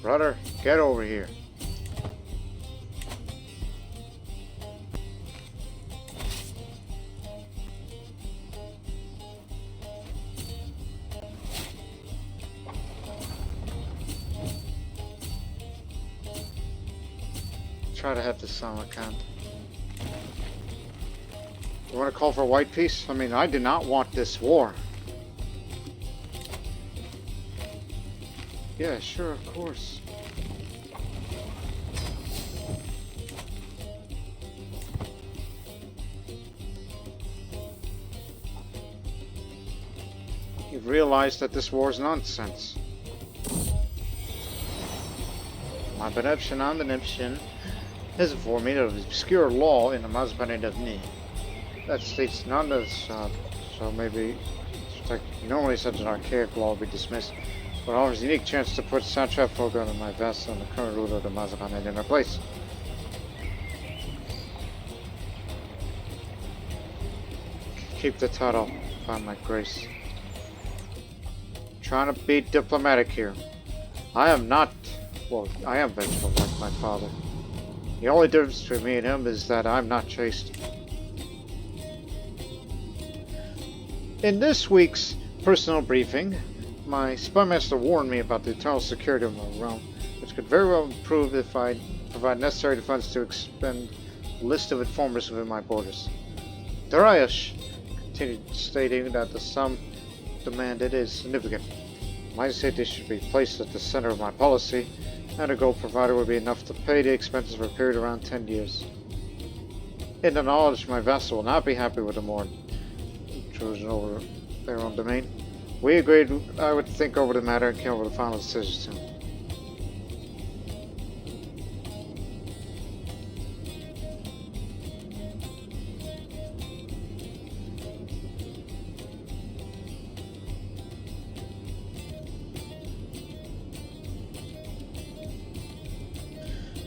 Speaker 1: Brother, get over here. Try to have this Samarkand. You want to call for white peace? I mean, I do not want this war. Yeah, sure, of course. You've realized that this war is nonsense. My beneption on beneption is for me of obscure law in the Mazbanid of Ni. That states none of so maybe normally such an archaic law would be dismissed, but offers a unique chance to put Satrap Fogo and my vassal and the current ruler of the Mazbanid in their place. Keep the title, by my grace. Trying to be diplomatic here. I am not, well, I am vengeful like my father. The only difference between me and him is that I'm not chaste. In this week's personal briefing, my spymaster warned me about the eternal security of my realm, which could very well improve if I provide necessary funds to expend a list of informers within my borders. Darius continued stating that the sum demanded is significant. My city should be placed at the center of my policy, and a gold provider would be enough to pay the expenses for a period around 10 years. In the knowledge my vassal will not be happy with the more intrusion over their own domain, we agreed I would think over the matter and came over the final decision soon.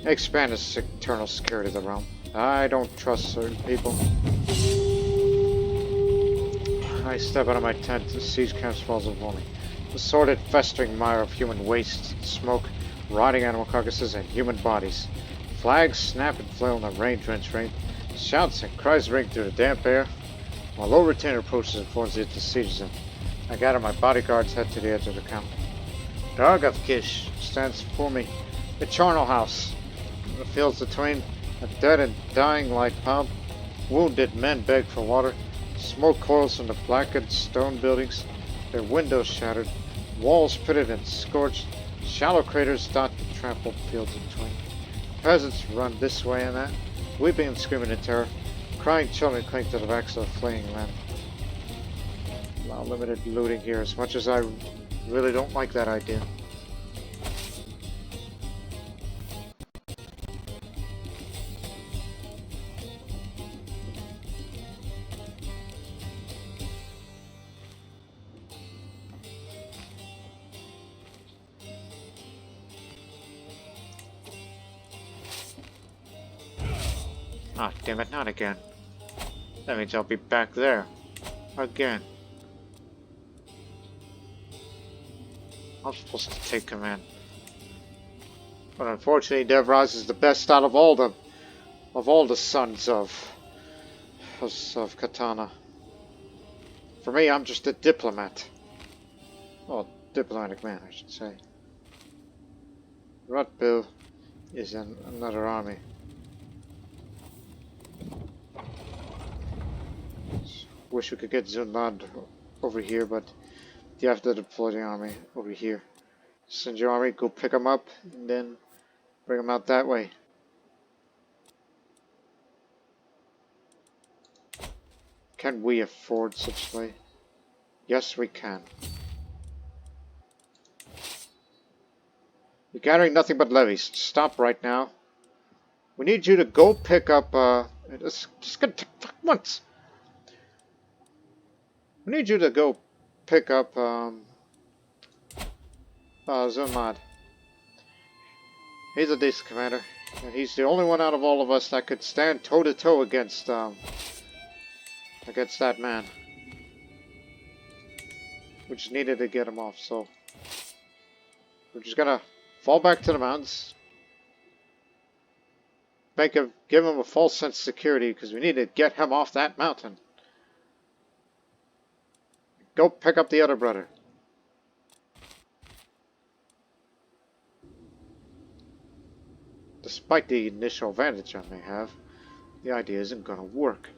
Speaker 1: Expand the eternal security of the realm. I don't trust certain people. I step out of my tent to siege camps falls upon me. The sordid, festering mire of human waste, smoke, rotting animal carcasses, and human bodies. Flags snap and flail in the rain-drenched rain. Shouts and cries ring through the damp air. My low retainer approaches and forms it to siege them. I gather my bodyguards, head to the edge of the camp. Dargav Kish stands before me. The charnel house. The fields between, a dead and dying light pump. Wounded men beg for water. Smoke coils from the blackened stone buildings. Their windows shattered. Walls pitted and scorched. Shallow craters dot the trampled fields in between. Peasants run this way and that, weeping and screaming in terror. Crying children cling to the backs of the fleeing men. Allow limited looting here, as much as I really don't like that idea. Ah, damn it, not again. That means I'll be back there. Again. I'm supposed to take command. But unfortunately, Devraz is the best out of all the sons of Katana. For me, I'm just a diplomat. Well, diplomatic man, I should say. Rutbil is in another army. Wish we could get Zunbil over here, but you have to deploy the army over here. Send your army, go pick them up, and then bring them out that way. Can we afford such way? Yes, we can. You're gathering nothing but levies. Stop right now. We need you to go pick up, it's just gonna take months. We need you to go pick up, Zunmad. He's a decent commander, and he's the only one out of all of us that could stand toe-to-toe against that man. We just needed to get him off, so we're just gonna Fall back to the mountains. Give him a false sense of security because we need to get him off that mountain. Go pick up the other brother. Despite the initial advantage I may have, the idea isn't going to work.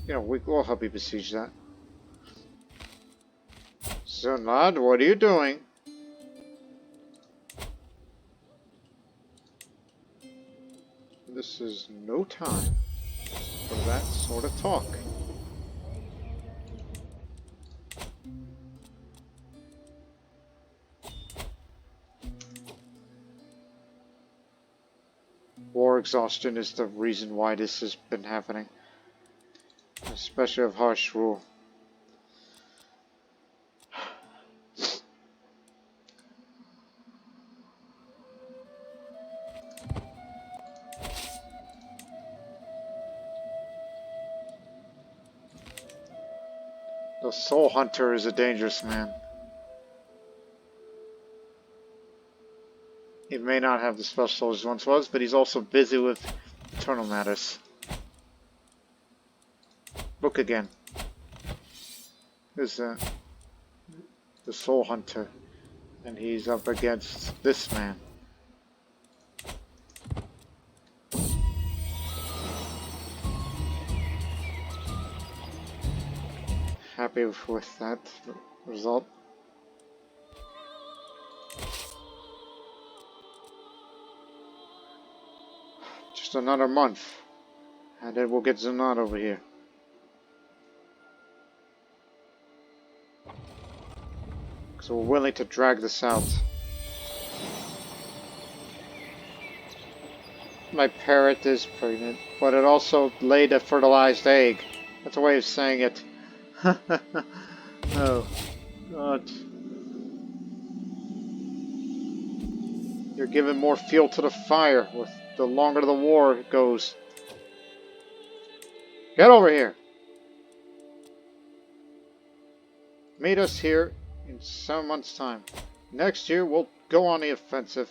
Speaker 1: You know, we'll help you besiege that. Zunbil, what are you doing? This is no time for that sort of talk. War exhaustion is the reason why this has been happening. Especially of harsh rule. The Soul Hunter is a dangerous man. He may not have the special soldiers once was, but he's also busy with eternal matters. Look again. There's the Soul Hunter, and he's up against this man. Happy with that result. Just another month, and then we'll get Zunbil over here. So we're willing to drag this out. My parrot is pregnant, but it also laid a fertilized egg. That's a way of saying it. Oh, God. You're giving more fuel to the fire with the longer the war goes. Get over here. Meet us here in 7 months' time. Next year, we'll go on the offensive.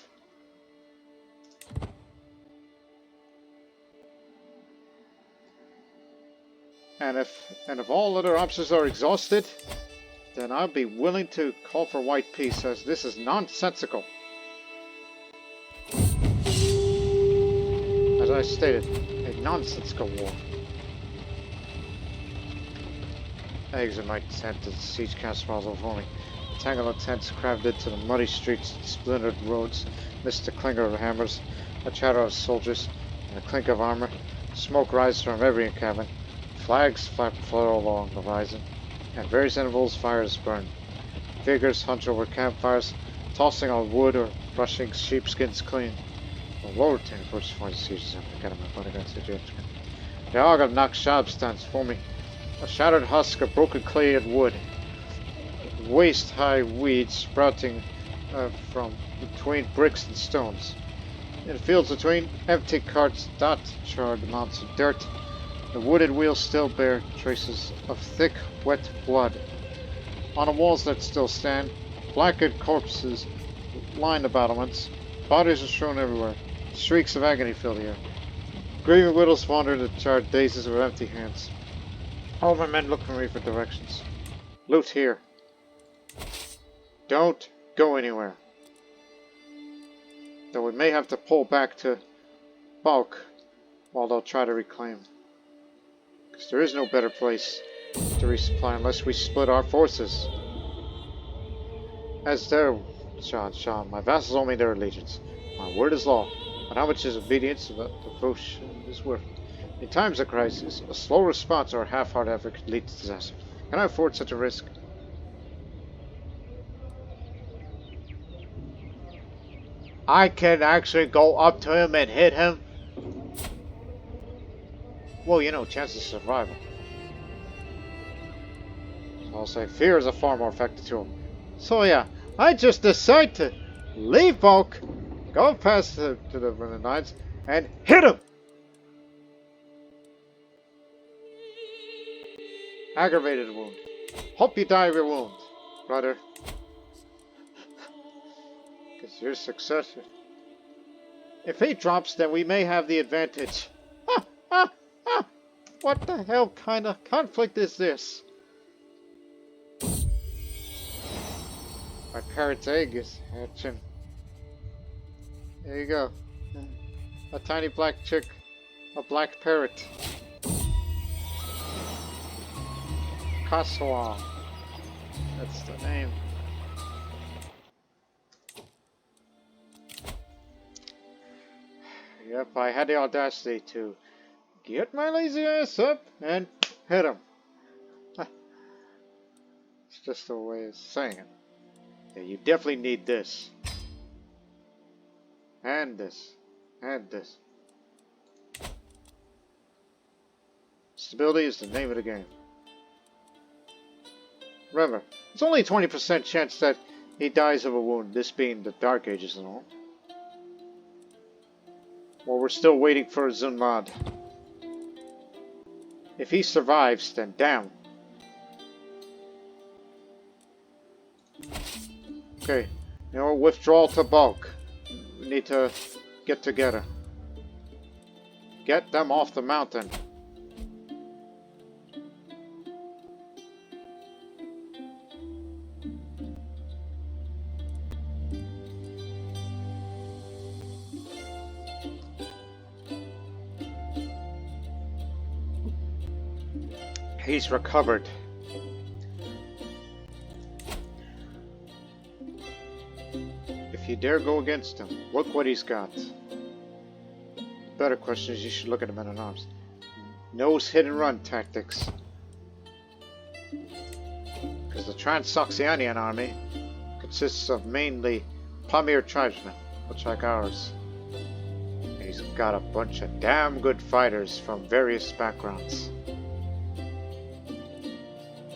Speaker 1: And if all other options are exhausted, then I'll be willing to call for white peace, as this is nonsensical. As I stated, a nonsensical war. I exit my tent as the siege cast miles over me. A tangle of tents crammed into the muddy streets and splintered roads, amidst the clanker of hammers, a chatter of soldiers, and a clink of armor. Smoke rises from every cabin. Flags float along the horizon. At various intervals, fires burn. Figures hunch over campfires, tossing on wood or brushing sheepskins clean. The lower tent approaches for the sieges. The hog of Nakshab stands for me. A shattered husk of broken clay and wood. Waist-high weeds sprouting from between bricks and stones. In fields between, empty carts dot charred mounds of dirt. The wooded wheels still bear traces of thick, wet blood. On the walls that still stand, blackened corpses line the battlements. Bodies are strewn everywhere. Streaks of agony fill the air. Grieving widows wander in the charred dazes with empty hands. All my men look for me for directions. Loot here. Don't go anywhere. Though we may have to pull back to bulk while they'll try to reclaim. Because there is no better place to resupply unless we split our forces. As their Shahanshah, my vassals owe me their allegiance. My word is law, but how much is obedience about devotion is worth? In times of crisis, a slow response or a half-hearted effort could lead to disaster. Can I afford such a risk? I can actually go up to him and hit him? Well, you know, chances of survival. So I'll say fear is a far more effective tool. So yeah, I just decide to Leave bulk. Go past to the knights and hit him. Aggravated wound. Hope you die of your wound, brother. Because you're successful. If he drops, then we may have the advantage. What the hell kind of conflict is this? My parrot's egg is hatching. There you go. A tiny black chick. A black parrot. Kaswa. That's the name. Yep, I had the audacity to get my lazy ass up and hit him. It's just a way of saying it. Yeah, you definitely need this. And this. And this. Stability is the name of the game. Remember, it's only a 20% chance that he dies of a wound, this being the Dark Ages and all. Well, we're still waiting for Zunbil. If he survives, then damn. Okay, you know, withdrawal to bulk. We need to get together. Get them off the mountain. He's recovered. If you dare go against him, look what he's got. The better question is you should look at him in arms. Knows hit and run tactics. Because the Transoxianian army consists of mainly Pamir tribesmen, much like ours. And he's got a bunch of damn good fighters from various backgrounds.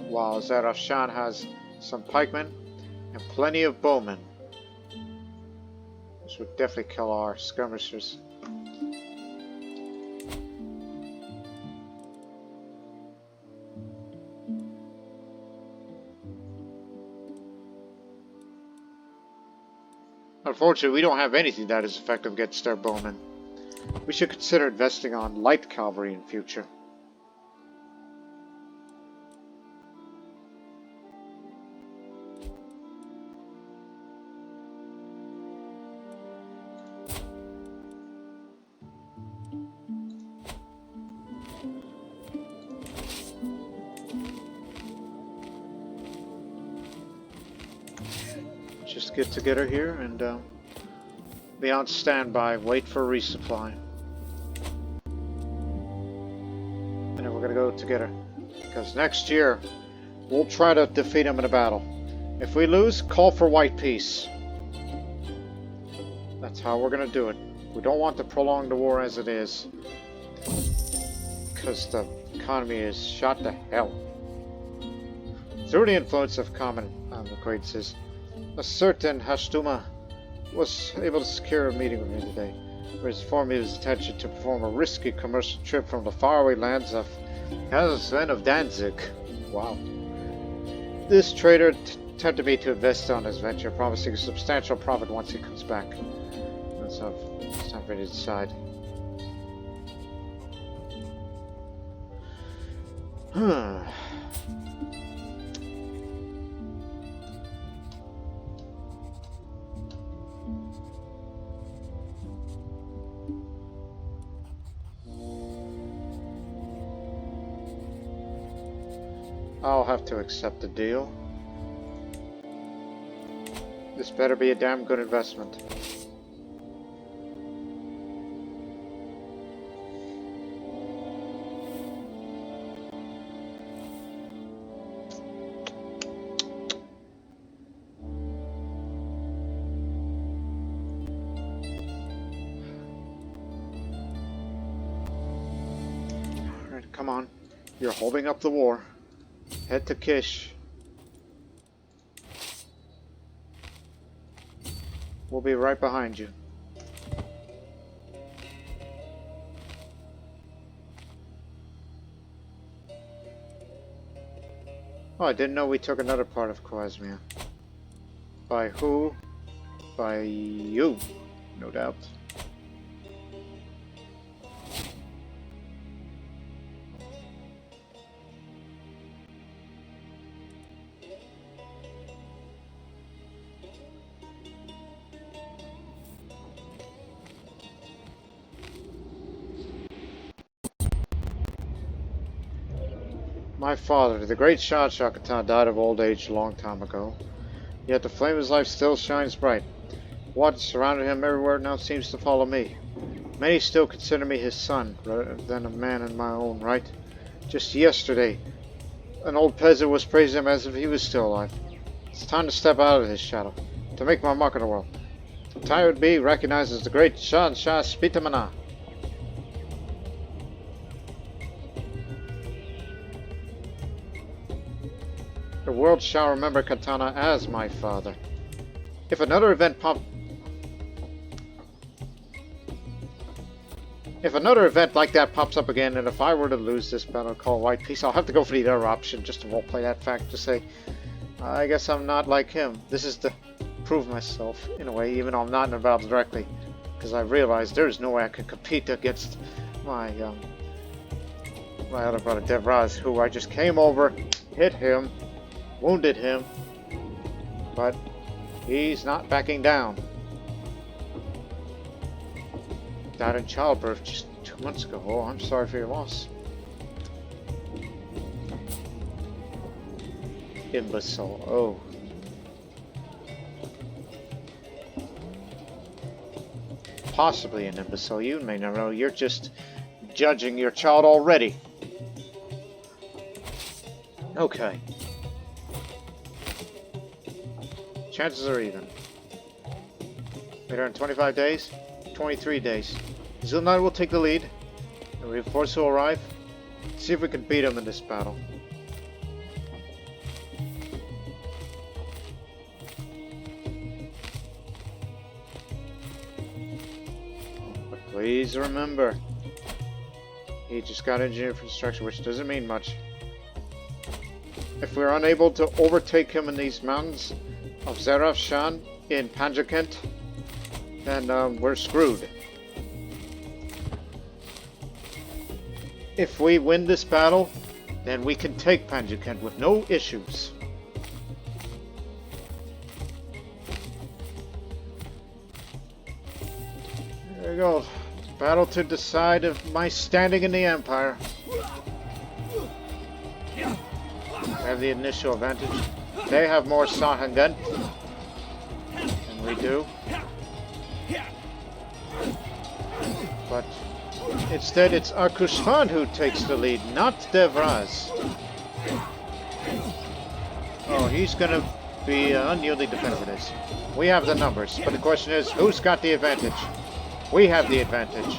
Speaker 1: While Zarafshan has some pikemen and plenty of bowmen. This would definitely kill our skirmishers. Unfortunately, we don't have anything that is effective against our bowmen. We should consider investing on light cavalry in future. Just get together here and be on standby, wait for resupply. And then we're gonna go together. Because next year, we'll try to defeat him in a battle. If we lose, call for white peace. That's how we're gonna do it. We don't want to prolong the war as it is. Because the economy is shot to hell. Through the influence of common acquaintances, a certain Hashtuma was able to secure a meeting with me today, where he informed me of his intention to perform a risky commercial trip from the faraway lands of Sven of Danzig. Wow. This trader tempted me to invest on his venture, promising a substantial profit once he comes back. So it's time for me to decide. I'll have to accept the deal. This better be a damn good investment. Alright, come on. You're holding up the war. Head to Kish. We'll be right behind you. Oh, I didn't know we took another part of Quasmia. By who? By you, no doubt. My father, the great Shahanshah Katana, died of old age a long time ago. Yet the flame of his life still shines bright. What surrounded him everywhere now seems to follow me. Many still consider me his son, rather than a man in my own right. Just yesterday, an old peasant was praising him as if he was still alive. It's time to step out of his shadow, to make my mark in the world. Time would be recognized as the great Shahanshah Spitamanah. The world shall remember Katana as my father. If another event like that pops up again, and if I were to lose this battle called White Peace, I'll have to go for the other option just to roleplay that fact to say, I guess I'm not like him. This is to prove myself, in a way, even though I'm not in the battle directly, because I realized there's no way I can compete against my other brother Devraz, who I just came over, hit him, wounded him, but he's not backing down. Died in childbirth just 2 months ago. Oh, I'm sorry for your loss. Imbecile. Oh. Possibly an imbecile. You may not know. You're just judging your child already. Okay. Chances are even. Later in 25 days, 23 days. Zunbil will take the lead, and reinforcements will arrive. See if we can beat him in this battle. But please remember, he just got engineered for destruction, which doesn't mean much. If we're unable to overtake him in these mountains of Zarafshan in Panjakent, then we're screwed. If we win this battle, then we can take Panjakent with no issues. There you go. Battle to decide of my standing in the Empire. I have the initial advantage. They have more Sahan gun than we do. But instead it's Arkushvan who takes the lead, not Devraz. Oh, he's gonna be an unyielding defender for this. We have the numbers, but the question is, who's got the advantage? We have the advantage.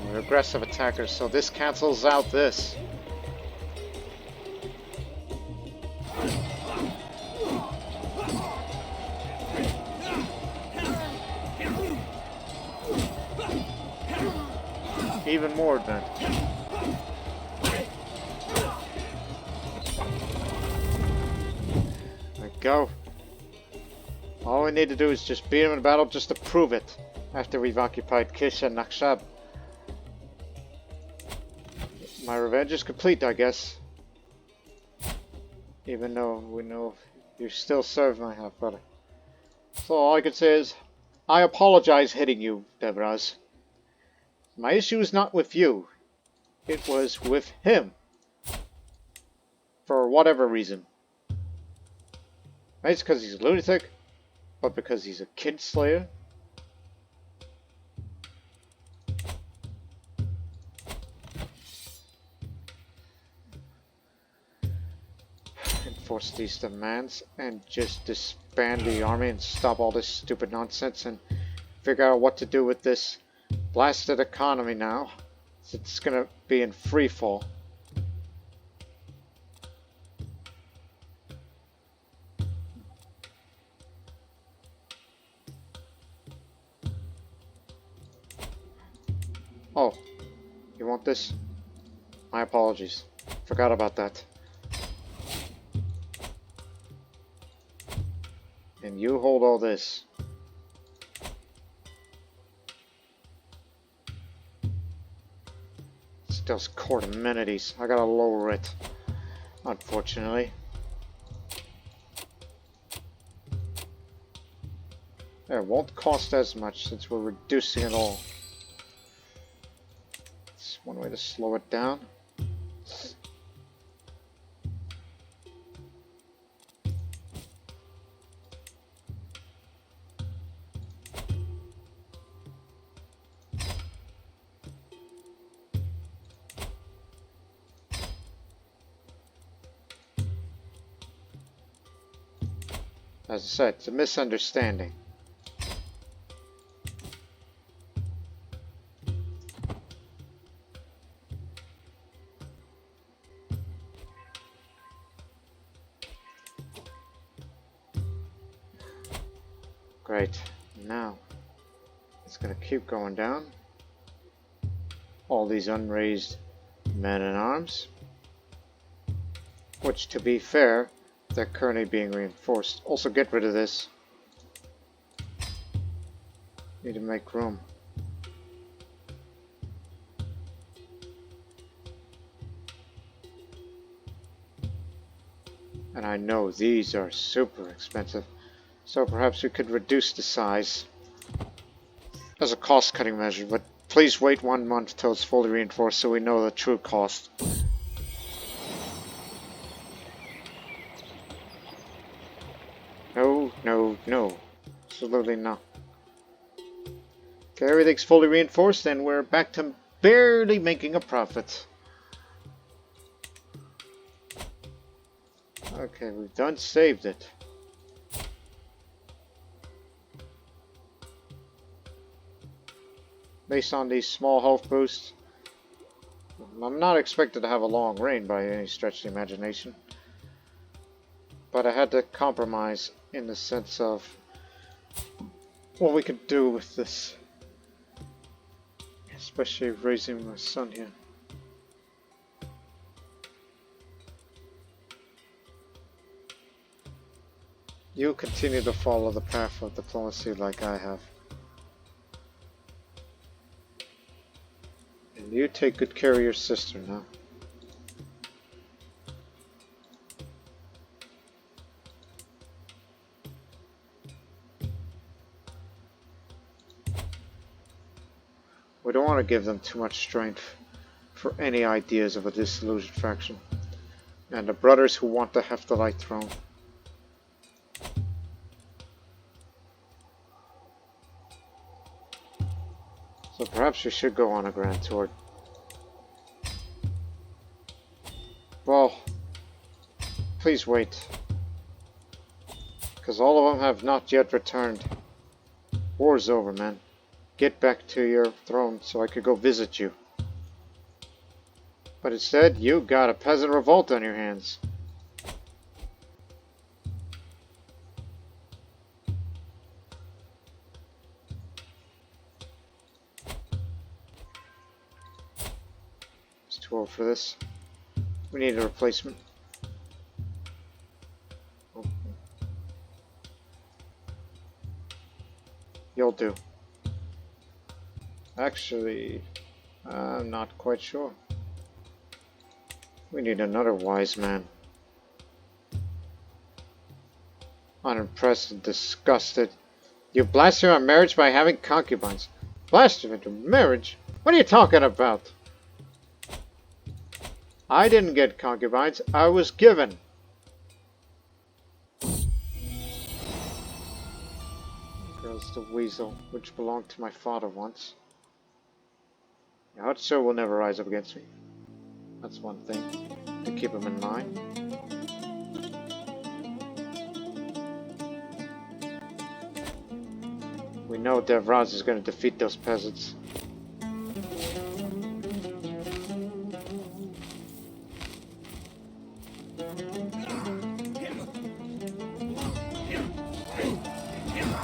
Speaker 1: We're aggressive attackers, so this cancels out this. Even more advantage. There we go. All we need to do is just beat him in battle just to prove it after we've occupied Kish and Nakshab. My revenge is complete, I guess. Even though we know you still serve my half-brother. So all I can say is, I apologize hitting you, Devraz. My issue is not with you. It was with him. For whatever reason. Maybe it's because he's a lunatic, but because he's a kid slayer. Enforce these demands and just disband the army and stop all this stupid nonsense and figure out what to do with this blasted economy now. It's gonna be in free fall. Oh, you want this? My apologies. Forgot about that. And you hold all this. It's those court amenities. I gotta lower it. Unfortunately. It won't cost as much since we're reducing it all. It's one way to slow it down. As I said, it's a misunderstanding. Great. Now, it's going to keep going down. All these unraised men-at-arms. Which, to be fair, they're currently being reinforced. Also, get rid of this. Need to make room. And I know these are super expensive. So perhaps we could reduce the size as a cost-cutting measure, but please wait 1 month till it's fully reinforced so we know the true cost. No, no, no. Absolutely not. Okay, everything's fully reinforced and we're back to barely making a profit. Okay, we've done saved it. Based on these small health boosts, I'm not expected to have a long reign by any stretch of the imagination. But I had to compromise in the sense of what we could do with this. Especially raising my son here. You continue to follow the path of diplomacy like I have. And you take good care of your sister now. We don't want to give them too much strength for any ideas of a disillusioned faction. And the brothers who want the Hephthalite throne. So perhaps we should go on a grand tour. Well, please wait. Because all of them have not yet returned. War's over, man. Get back to your throne so I could go visit you. But instead, you got a peasant revolt on your hands. It's too old for this. We need a replacement. Oh. You'll do. Actually, I'm not quite sure. We need another wise man. Unimpressed and disgusted. You blasted our marriage by having concubines. Blasted into marriage? What are you talking about? I didn't get concubines. I was given. Girl's the weasel, which belonged to my father once. Your sir will never rise up against me. That's one thing to keep him in mind. We know Devraz is going to defeat those peasants.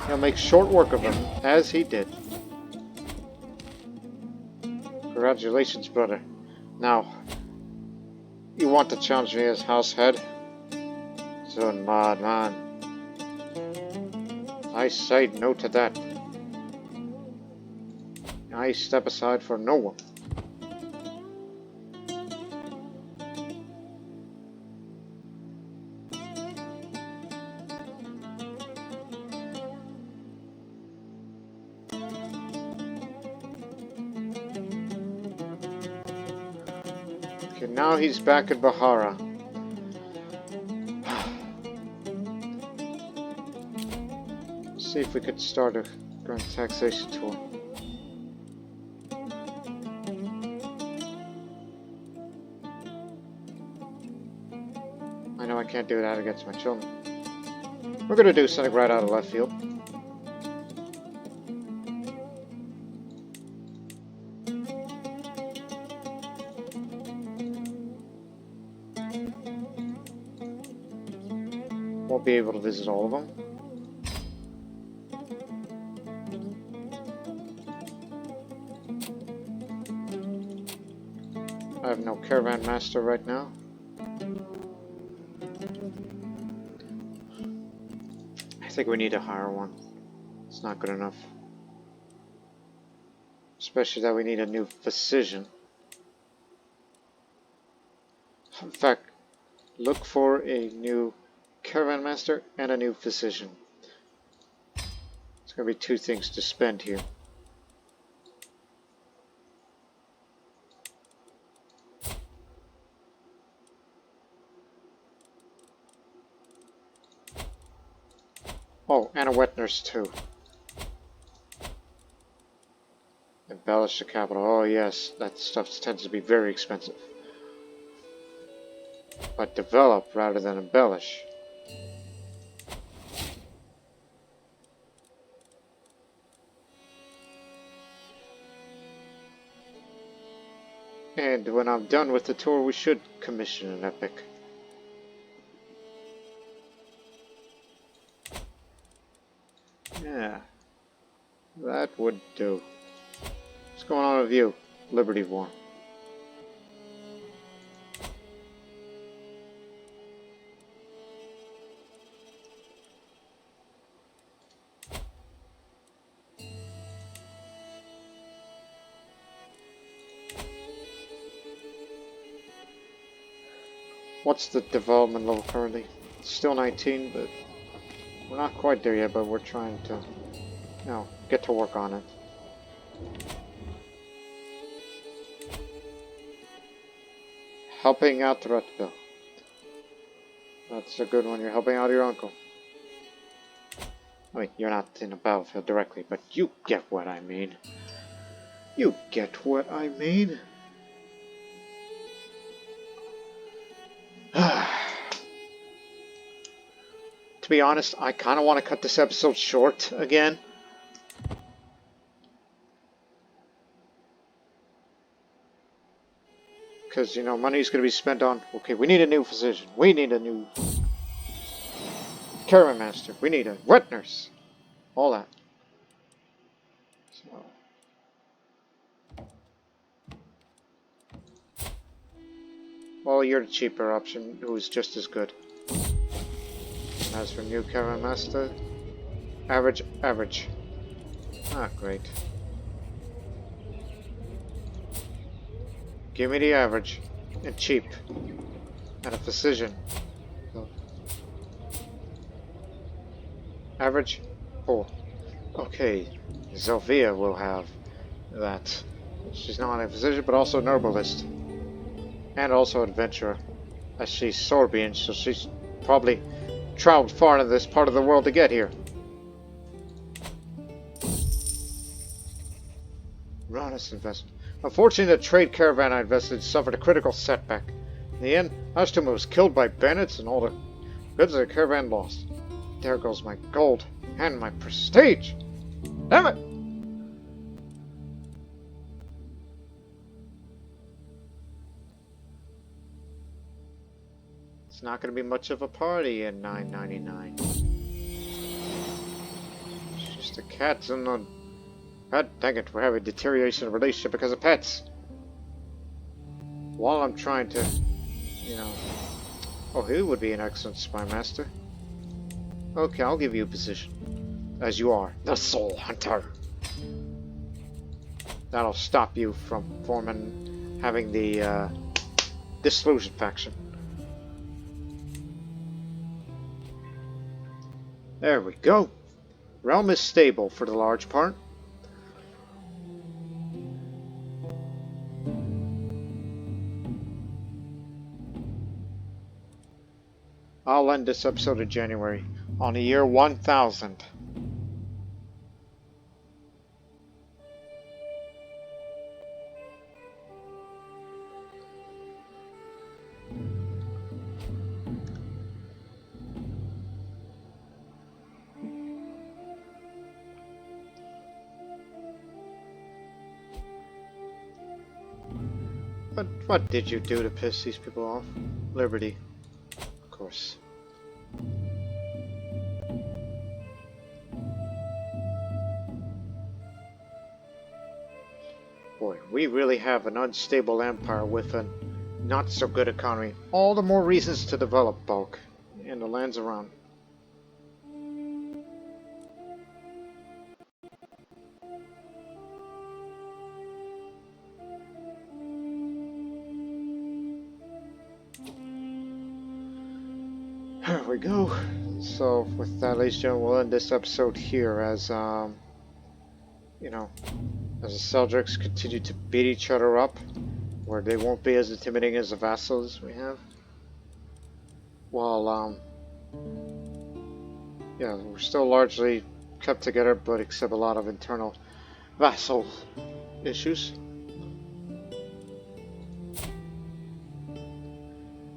Speaker 1: He'll make short work of him, as he did. Congratulations, brother. Now, you want to challenge me as house head? Zunbil, man. I say no to that. I step aside for no one. Okay, now he's back at Bahara. See if we could start a grand taxation tour. I know I can't do that against my children. We're gonna do something right out of left field. Won't be able to visit all of them. I have no caravan master right now. I think we need to hire one. It's not good enough. Especially that we need a new physician. In fact, look for a new caravan master and a new physician. It's going to be two things to spend here. Oh, and a wet nurse too. Embellish the capital. Oh yes, that stuff tends to be very expensive. But develop rather than embellish. And when I'm done with the tour, we should commission an epic. Yeah, that would do. What's going on with you, Liberty War? What's the development level currently? It's still 19, but we're not quite there yet, but we're trying to, get to work on it. Helping out Zunbil. That's a good one. You're helping out your uncle. I mean, you're not in a battlefield directly, but you get what I mean. You get what I mean. To be honest, I kind of want to cut this episode short again. Because, money's going to be spent on, okay, we need a new physician. We need a new caravan master. We need a wet nurse. All that. So. Well, you're the cheaper option, who's just as good. As for new caravan master, average. Ah, great. Give me the average and cheap and a physician. So, average 4. Okay, Zofia will have that. She's not a physician, but also an herbalist and also adventurer, as she's Sorbian, so she's probably traveled far into this part of the world to get here. Honest investment. Unfortunately, the trade caravan I invested suffered a critical setback. In the end, Ashtuma was killed by bandits and all the goods of the caravan lost. There goes my gold and my prestige. Damn it! It's not going to be much of a party in 999. It's just the cats and the... God dang it, we're having a deterioration of relationship because of pets. while I'm trying to, you know... Oh, he would be an excellent spy master. Okay, I'll give you a position. As you are, the Soul Hunter. That'll stop you from having the Disillusion faction. There we go. Realm is stable for the large part. I'll end this episode in January on the year 1000. What did you do to piss these people off? Liberty, of course. Boy, we really have an unstable empire with a not so good economy. All the more reasons to develop bulk in the lands around. There we go. So with that, ladies and gentlemen, we'll end this episode here as you know, as the Seldrics continue to beat each other up, where they won't be as intimidating as the vassals we have. While yeah, we're still largely kept together, but except a lot of internal vassal issues.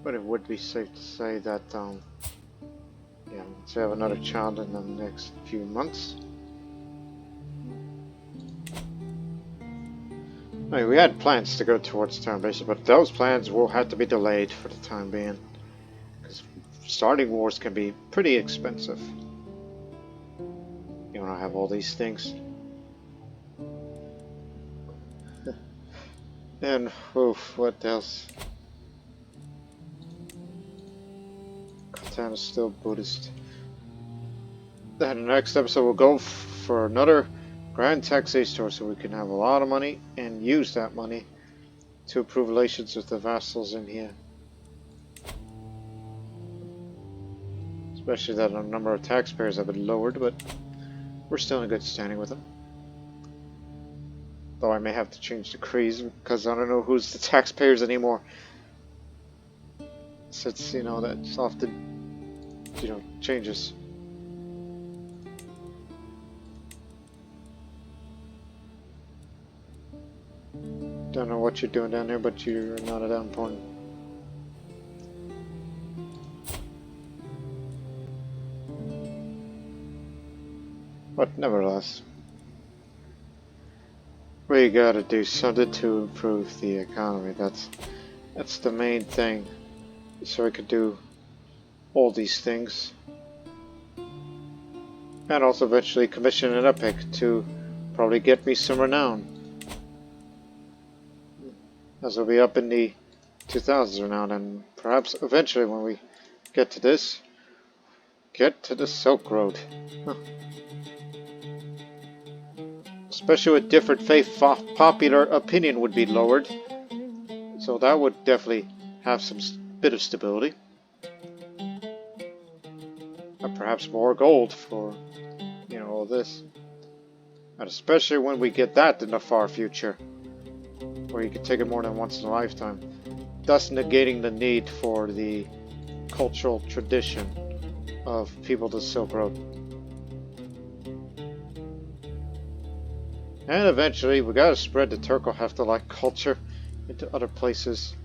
Speaker 1: But it would be safe to say that yeah, let's have another child in the next few months. I mean, we had plans to go towards turn-based, but those plans will have to be delayed for the time being, because starting wars can be pretty expensive. You want to have all these things. And oof, what else? Katana is still Buddhist. Then the next episode we'll go for another Grand Taxation Tour, so we can have a lot of money and use that money to improve relations with the vassals in here. Especially that a number of taxpayers have been lowered, but we're still in good standing with them. Though I may have to change the decrees because I don't know who's the taxpayers anymore. Since, you know, that's often, you know, changes. Don't know what you're doing down there, but you're not that important. But nevertheless, we gotta do something to improve the economy. That's the main thing. So I could do all these things. And also eventually commission an epic to probably get me some renown. As we'll be up in the 2000s renown, and perhaps eventually when we get to this, get to the Silk Road. Huh. Especially with different faith, popular opinion would be lowered. So that would definitely have some bit of stability. And perhaps more gold for, you know, all this. And especially when we get that in the far future, where you can take it more than once in a lifetime, thus negating the need for the cultural tradition of people of the Silk Road. And eventually we gotta spread the Turco-Hephthalite culture into other places,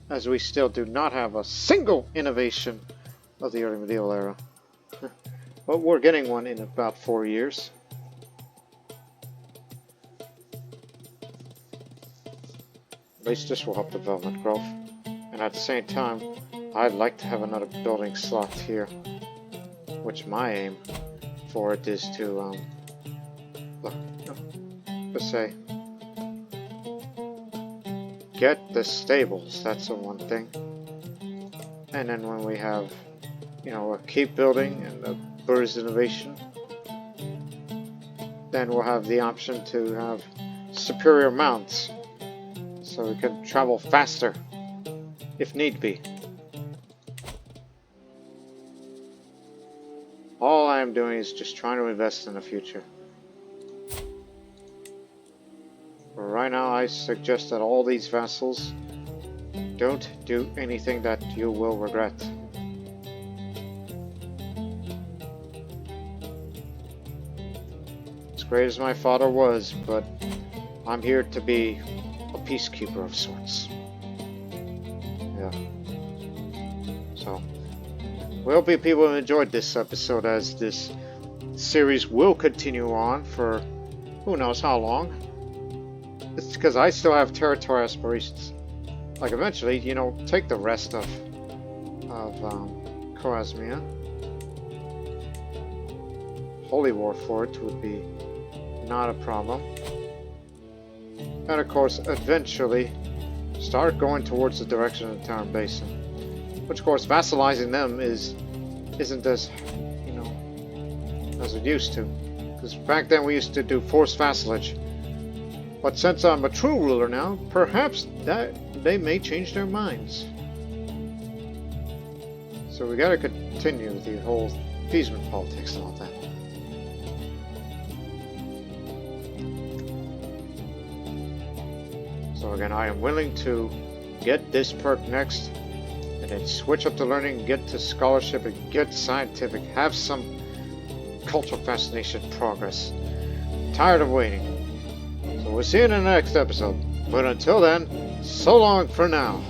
Speaker 1: as we still do not have a single innovation of the early medieval era. But we're getting one in about 4 years. At least this will help development growth. And at the same time, I'd like to have another building slot here, which my aim for it is to, let's say, get the stables. That's the one thing. And then when we have, you know, a keep building and a Burst innovation, then we'll have the option to have superior mounts, so we can travel faster if need be. All I am doing is just trying to invest in the future. But right now I suggest that all these vassals don't do anything that you will regret. As great as my father was, but I'm here to be a peacekeeper of sorts. Yeah. So, we hope you people enjoyed this episode, as this series will continue on for who knows how long. It's because I still have territory aspirations. Like eventually, you know, take the rest of Khwarezmia. Holy War for it would be not a problem. And of course, eventually start going towards the direction of the Tarn Basin. Which of course, vassalizing them isn't as, you know, as it used to. Because back then we used to do forced vassalage. But since I'm a true ruler now, perhaps that they may change their minds. So we gotta continue the whole appeasement politics and all that. So again, I am willing to get this perk next, and then switch up to learning, get to scholarship, and get scientific, have some cultural fascination progress. Tired of waiting. So we'll see you in the next episode. But until then, so long for now.